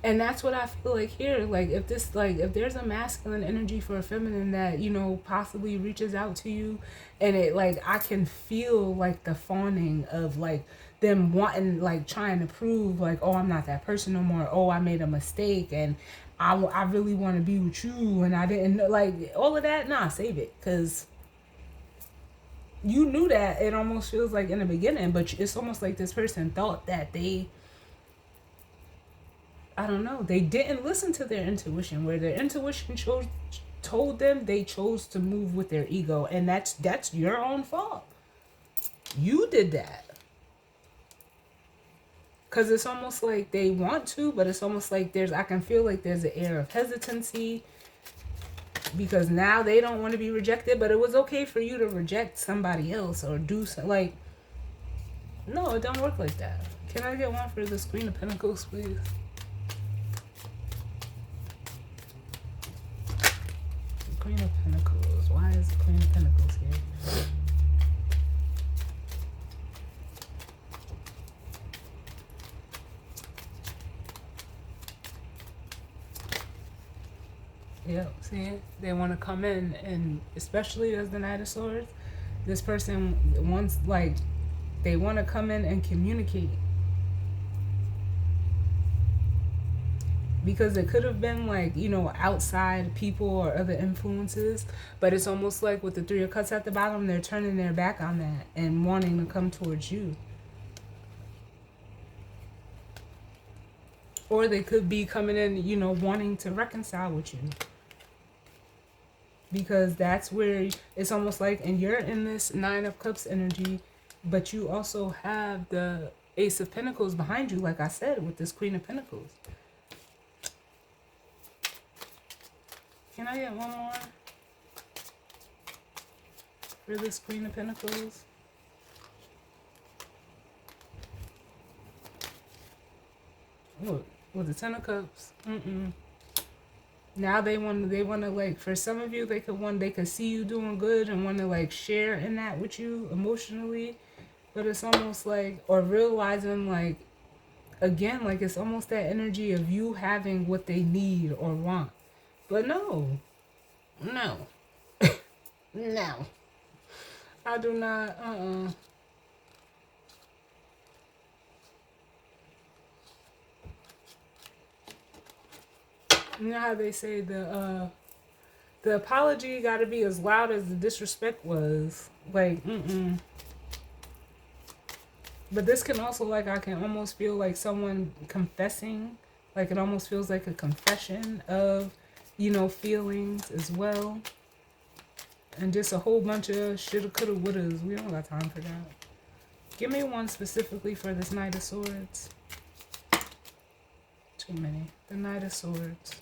Speaker 1: And that's what I feel like here. Like, if there's a masculine energy for a feminine that, possibly reaches out to you, and it, like, I can feel, like, the fawning of, like, them wanting, like, trying to prove, like, oh, I'm not that person no more. Oh, I made a mistake, and I really want to be with you, and I didn't, like, all of that. Nah, save it, because you knew that. It almost feels like in the beginning, but it's almost like this person thought that I don't know, they didn't listen to their intuition, where their intuition told them they chose to move with their ego, and that's your own fault. You did that. Because it's almost like they want to, but it's almost like I can feel like there's an air of hesitancy, because now they don't want to be rejected. But it was okay for you to reject somebody else or do something. Like, no, it don't work like that. Can I get one for the Queen of Pentacles, please? Queen of Pentacles. Why is the Queen of Pentacles here? Yep, see, they want to come in, and especially as the Knight of Swords, this person wants, like, they want to come in and communicate. because it could have been like, you know, outside people or other influences, but it's almost like with the Three of Cups at the bottom, they're turning their back on that and wanting to come towards you. Or they could be coming in, you know, wanting to reconcile with you. Because that's where it's almost like, and you're in this Nine of Cups energy, but you also have the Ace of Pentacles behind you, like I said, with this Queen of Pentacles. Can I get one more for this Queen of Pentacles? Look, with the Ten of Cups. Now they want to like, for some of you, they could see you doing good and want to like share in that with you emotionally, but it's almost like, or realizing like, again, like it's almost that energy of you having what they need or want. But no, no, no, I do not, You know how they say the apology got to be as loud as the disrespect was. Like, But this can also, like, I can almost feel like someone confessing. Like, it almost feels like a confession of, you know, feelings as well. And just a whole bunch of shoulda, coulda, wouldas. We don't got time for that. Give me one specifically for this Knight of Swords. Too many. The Knight of Swords.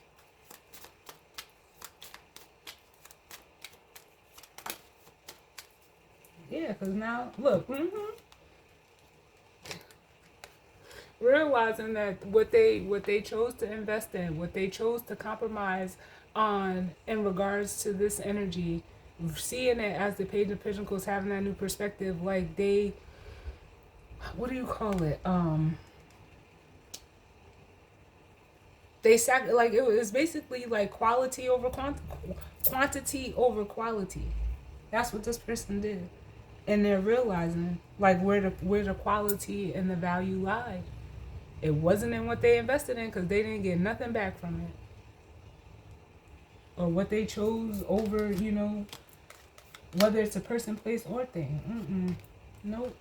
Speaker 1: Yeah, because now, look, realizing that what they chose to invest in, what they chose to compromise on in regards to this energy, seeing it as the Page of Pentacles, having that new perspective, like they, what do you call it? Like it was basically like quality over quantity over quality. That's what this person did. And they're realizing like where the quality and the value lied. It wasn't in what they invested in, because they didn't get nothing back from it. Or what they chose over, you know, whether it's a person, place, or thing. Nope.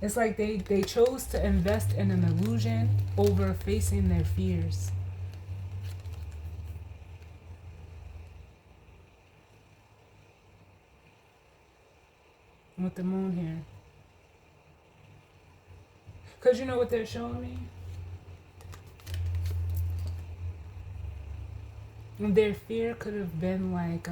Speaker 1: It's like they chose to invest in an illusion over facing their fears. With the moon here. Because you know what they're showing me? Their fear could have been like,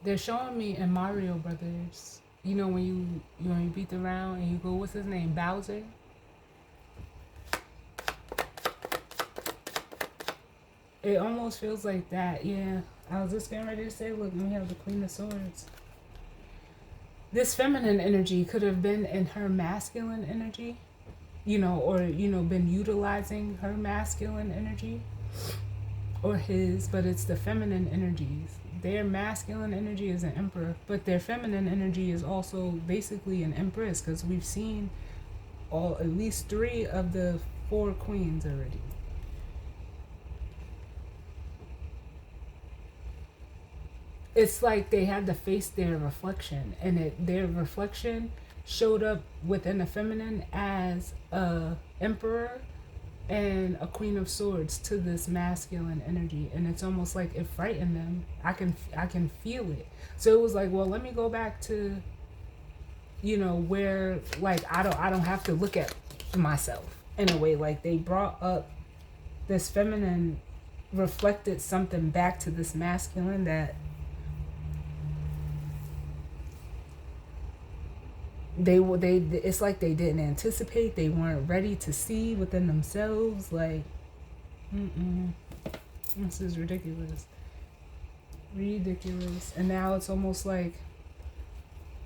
Speaker 1: they're showing me in Mario Brothers, you know, when you beat the round and you go, what's his name, Bowser? It almost feels like that, yeah. I was just getting ready to say, look, we have the Queen of Swords. This feminine energy could have been in her masculine energy, you know, or, you know, been utilizing her masculine energy or his, but it's the feminine energies. Their masculine energy is an emperor, but their feminine energy is also basically an empress, because we've seen at least 3 of the 4 queens already. It's like they had to face their reflection, and their reflection showed up within the feminine as a emperor and a Queen of Swords to this masculine energy, and it's almost like it frightened them. I can feel it. So it was like, well, let me go back to, you know, where like I don't have to look at myself in a way. Like they brought up this feminine, reflected something back to this masculine that it's like they didn't anticipate, they weren't ready to see within themselves. Like, this is ridiculous. And now it's almost like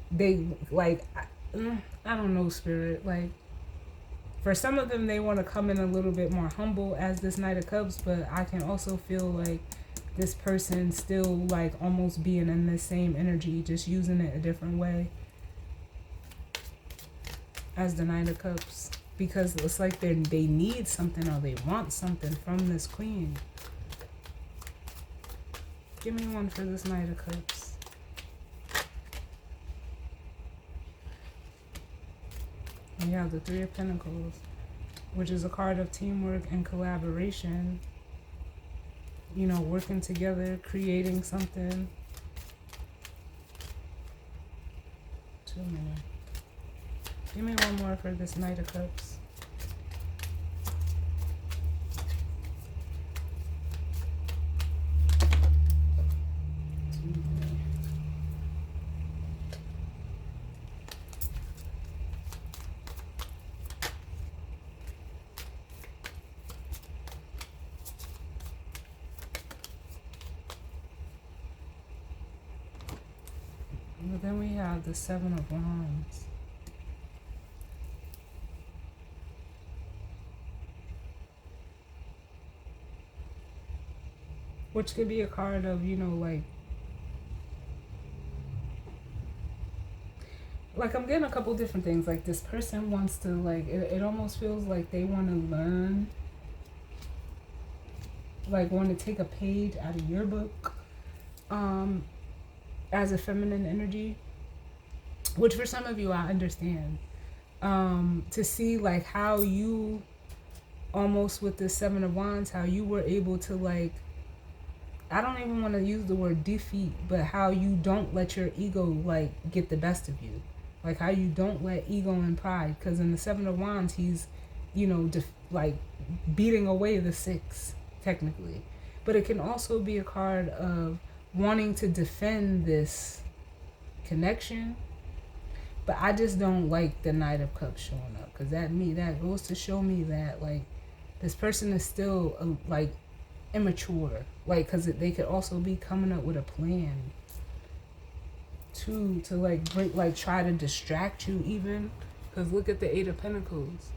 Speaker 1: they like, I don't know, Spirit, like for some of them they want to come in a little bit more humble as this Knight of Cups, but I can also feel like this person still like almost being in the same energy, just using it a different way as the Knight of Cups. because it's like they need something or they want something from this queen. Give me one for this Knight of Cups. We have the Three of Pentacles, which is a card of teamwork and collaboration. You know, working together, creating something. Too many. Give me one more for this Knight of Cups. But then we have the Seven of Wands. Which could be a card of, you know, like I'm getting a couple different things. Like this person wants to, like, it almost feels like they want to learn, like want to take a page out of your book, as a feminine energy, which for some of you I understand. To see like how you, almost with the Seven of Wands, how you were able to, like, I don't even want to use the word defeat, but how you don't let your ego like get the best of you. Like how you don't let ego and pride, because in the Seven of Wands he's, you know, like beating away the six technically. But it can also be a card of wanting to defend this connection. But I just don't like the Knight of Cups showing up, because that goes to show me that like this person is still like immature, like, because they could also be coming up with a plan to like break, like try to distract you even, because look at the Eight of Pentacles.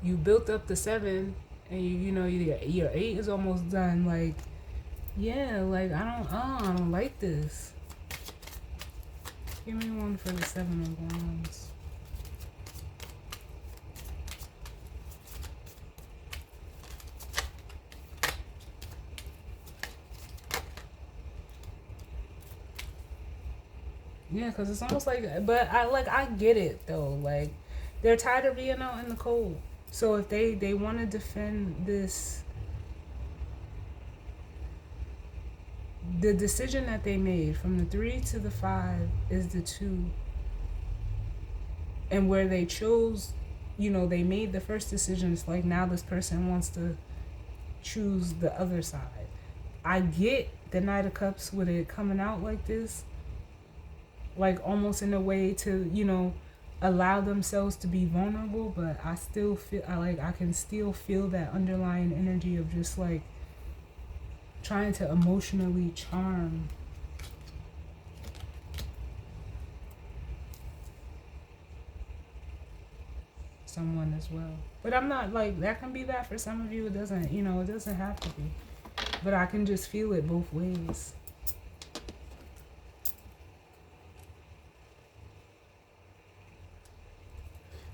Speaker 1: You built up the seven and you know your eight is almost done. Like, yeah, like I don't like this. Give me one for the Seven of Wands. Yeah, because it's almost like, but I get it though. Like, they're tired of being out in the cold. So if they want to defend this, the decision that they made from the 3 to the 5 is the 2. And where they chose, you know, they made the first decision. It's like now this person wants to choose the other side. I get the Knight of Cups with it coming out like this, like almost in a way to, you know, allow themselves to be vulnerable, but I still feel I can still feel that underlying energy of just like trying to emotionally charm someone as well. But I'm not like, that can be that for some of you. It doesn't, you know, it doesn't have to be. But I can just feel it both ways.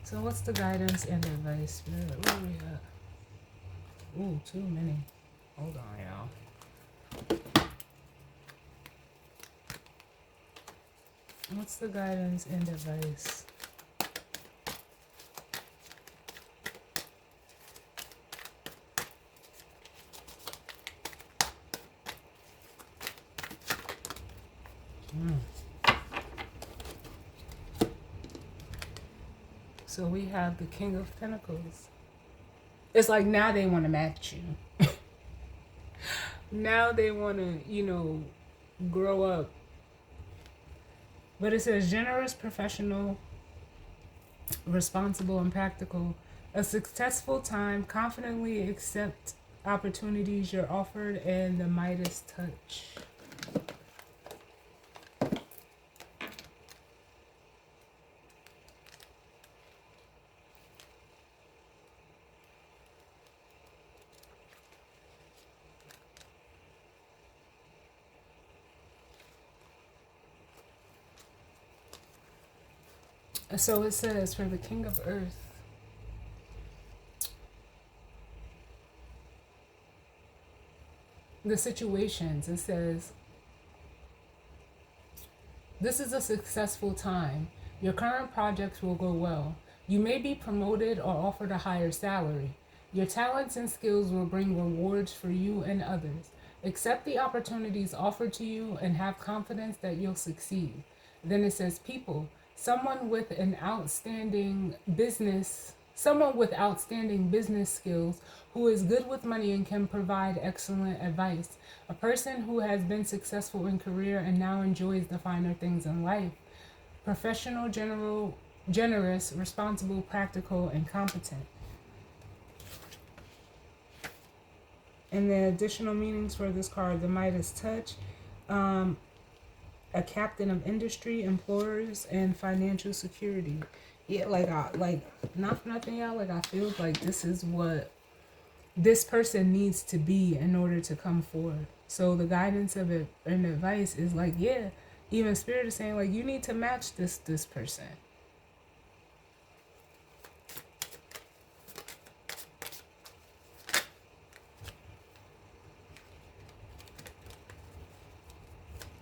Speaker 1: So what's the guidance and advice, Spirit? Where are we at? Ooh, too many. Hold on, y'all. What's the guidance and advice? So we have the King of Pentacles. It's like now they want to match you. Now they want to, you know, grow up. But it says generous, professional, responsible, and practical. A successful time, confidently accept opportunities you're offered, and the Midas touch. So it says for the King of Earth, the situations. It says, this is a successful time. Your current projects will go well. You may be promoted or offered a higher salary. Your talents and skills will bring rewards for you and others. Accept the opportunities offered to you and have confidence that you'll succeed. Then it says, people, someone with outstanding business skills who is good with money and can provide excellent advice. A person who has been successful in career and now enjoys the finer things in life. Professional, generous, responsible, practical, and competent. And the additional meanings for this card, the Midas touch, a captain of industry, employers, and financial security. Yeah, not for nothing, y'all. Like, I feel like this is what this person needs to be in order to come forward. So the guidance of it and advice is like, yeah, even Spirit is saying, like, you need to match this person.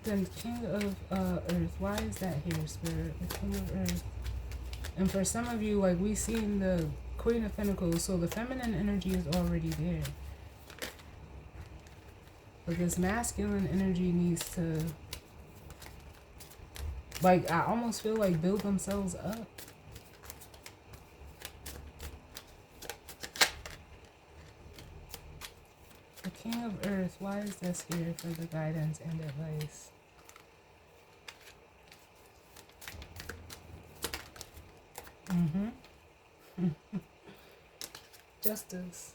Speaker 1: Then King of Earth. Why is that here, Spirit? The King of Earth. And for some of you, like, we've seen the Queen of Pentacles, so the feminine energy is already there. But this masculine energy needs to, like, I almost feel like build themselves up. The King of Earth, why is this here for the guidance and advice? Justice.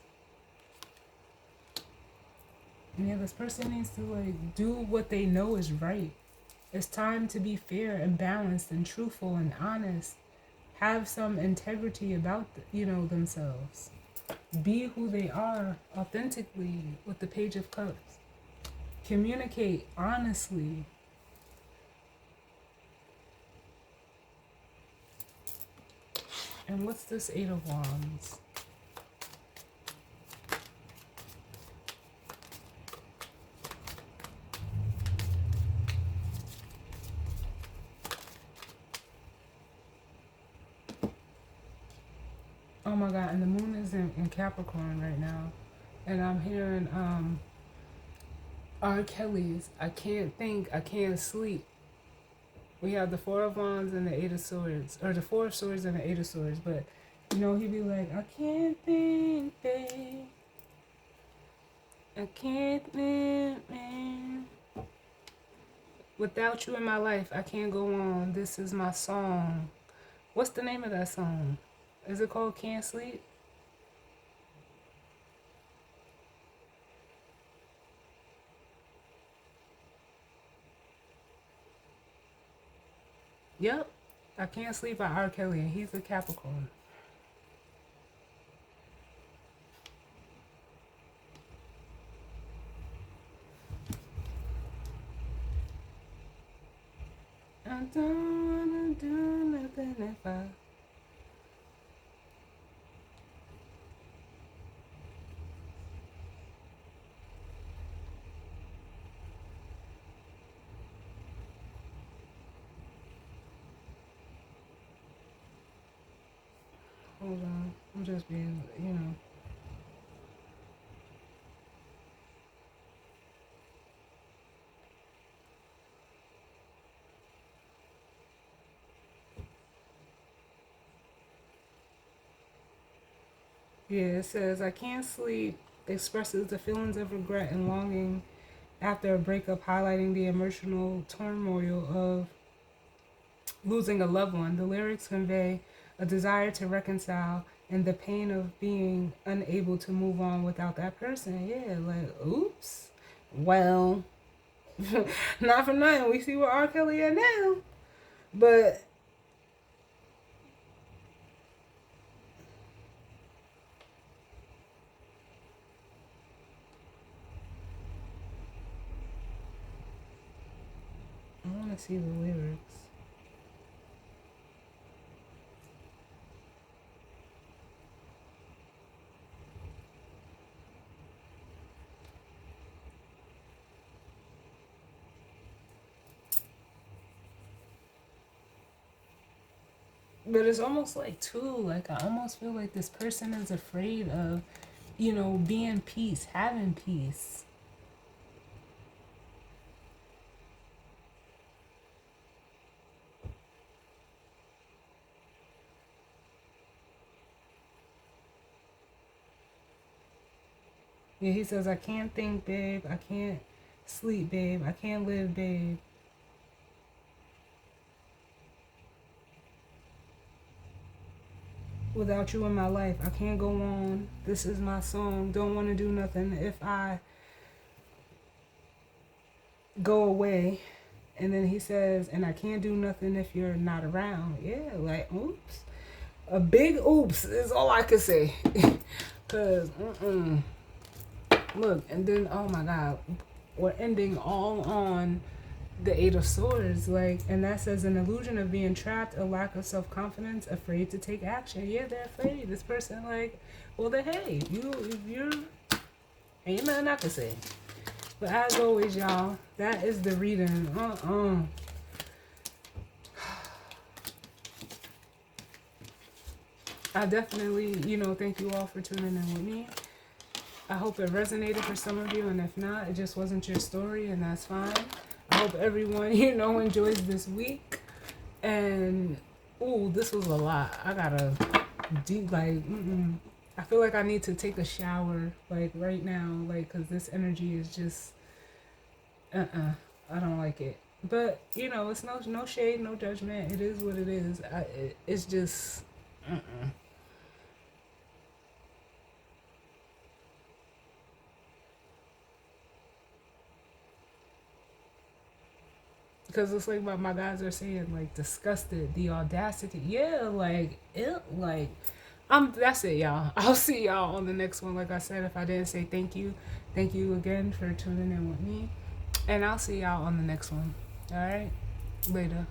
Speaker 1: Yeah, this person needs to, like, do what they know is right. It's time to be fair and balanced and truthful and honest. Have some integrity about, themselves. Be who they are authentically with the Page of Cups. Communicate honestly. And what's this Eight of Wands? Oh my God, and the moon is in Capricorn right now. And I'm hearing R. Kelly's I Can't Think, I Can't Sleep. We have the Four of Wands and the Eight of Swords. Or the Four of Swords and the Eight of Swords. But, he'd be like, I can't think, babe. I can't think, man. Without you in my life, I can't go on. This is my song. What's the name of that song? Is it called Can't Sleep? Yep. I Can't Sleep by R. Kelly, and he's a Capricorn. I don't wanna do nothing if I... Hold on. I'm just being, Yeah, it says, I can't sleep expresses the feelings of regret and longing after a breakup, highlighting the emotional turmoil of losing a loved one. The lyrics convey a desire to reconcile and the pain of being unable to move on without that person. Yeah, like, oops. Well, not for nothing. We see where R. Kelly at now. But I want to see the lyrics. But it's almost like too, like I almost feel like this person is afraid of, being peace, having peace. Yeah, he says, I can't think, babe. I can't sleep, babe. I can't live, babe. Without you in my life, I can't go on. This is my song. Don't want to do nothing if I go away. And then he says, and I can't do nothing if you're not around. Yeah, like, oops. A big oops is all I could say. Because, look, and then, oh my God, we're ending all on the Eight of Swords. Like, and that says an illusion of being trapped, a lack of self-confidence, afraid to take action. Yeah, they're afraid. This person, like, well, then, hey, you're, ain't nothing I can say. But as always, y'all, that is the reading. I definitely, thank you all for tuning in with me. I hope it resonated for some of you, and if not, it just wasn't your story, and that's fine. I hope everyone, enjoys this week. And, ooh, this was a lot. I gotta deep, like, I feel like I need to take a shower, like, right now, like, because this energy is just, I don't like it. But, it's no shade, no judgment. It is what it is. It's just, Because it's like my guys are saying, like, disgusted, the audacity. Yeah, like, it, like, that's it, y'all. I'll see y'all on the next one. Like I said, if I didn't say thank you again for tuning in with me. And I'll see y'all on the next one. All right? Later.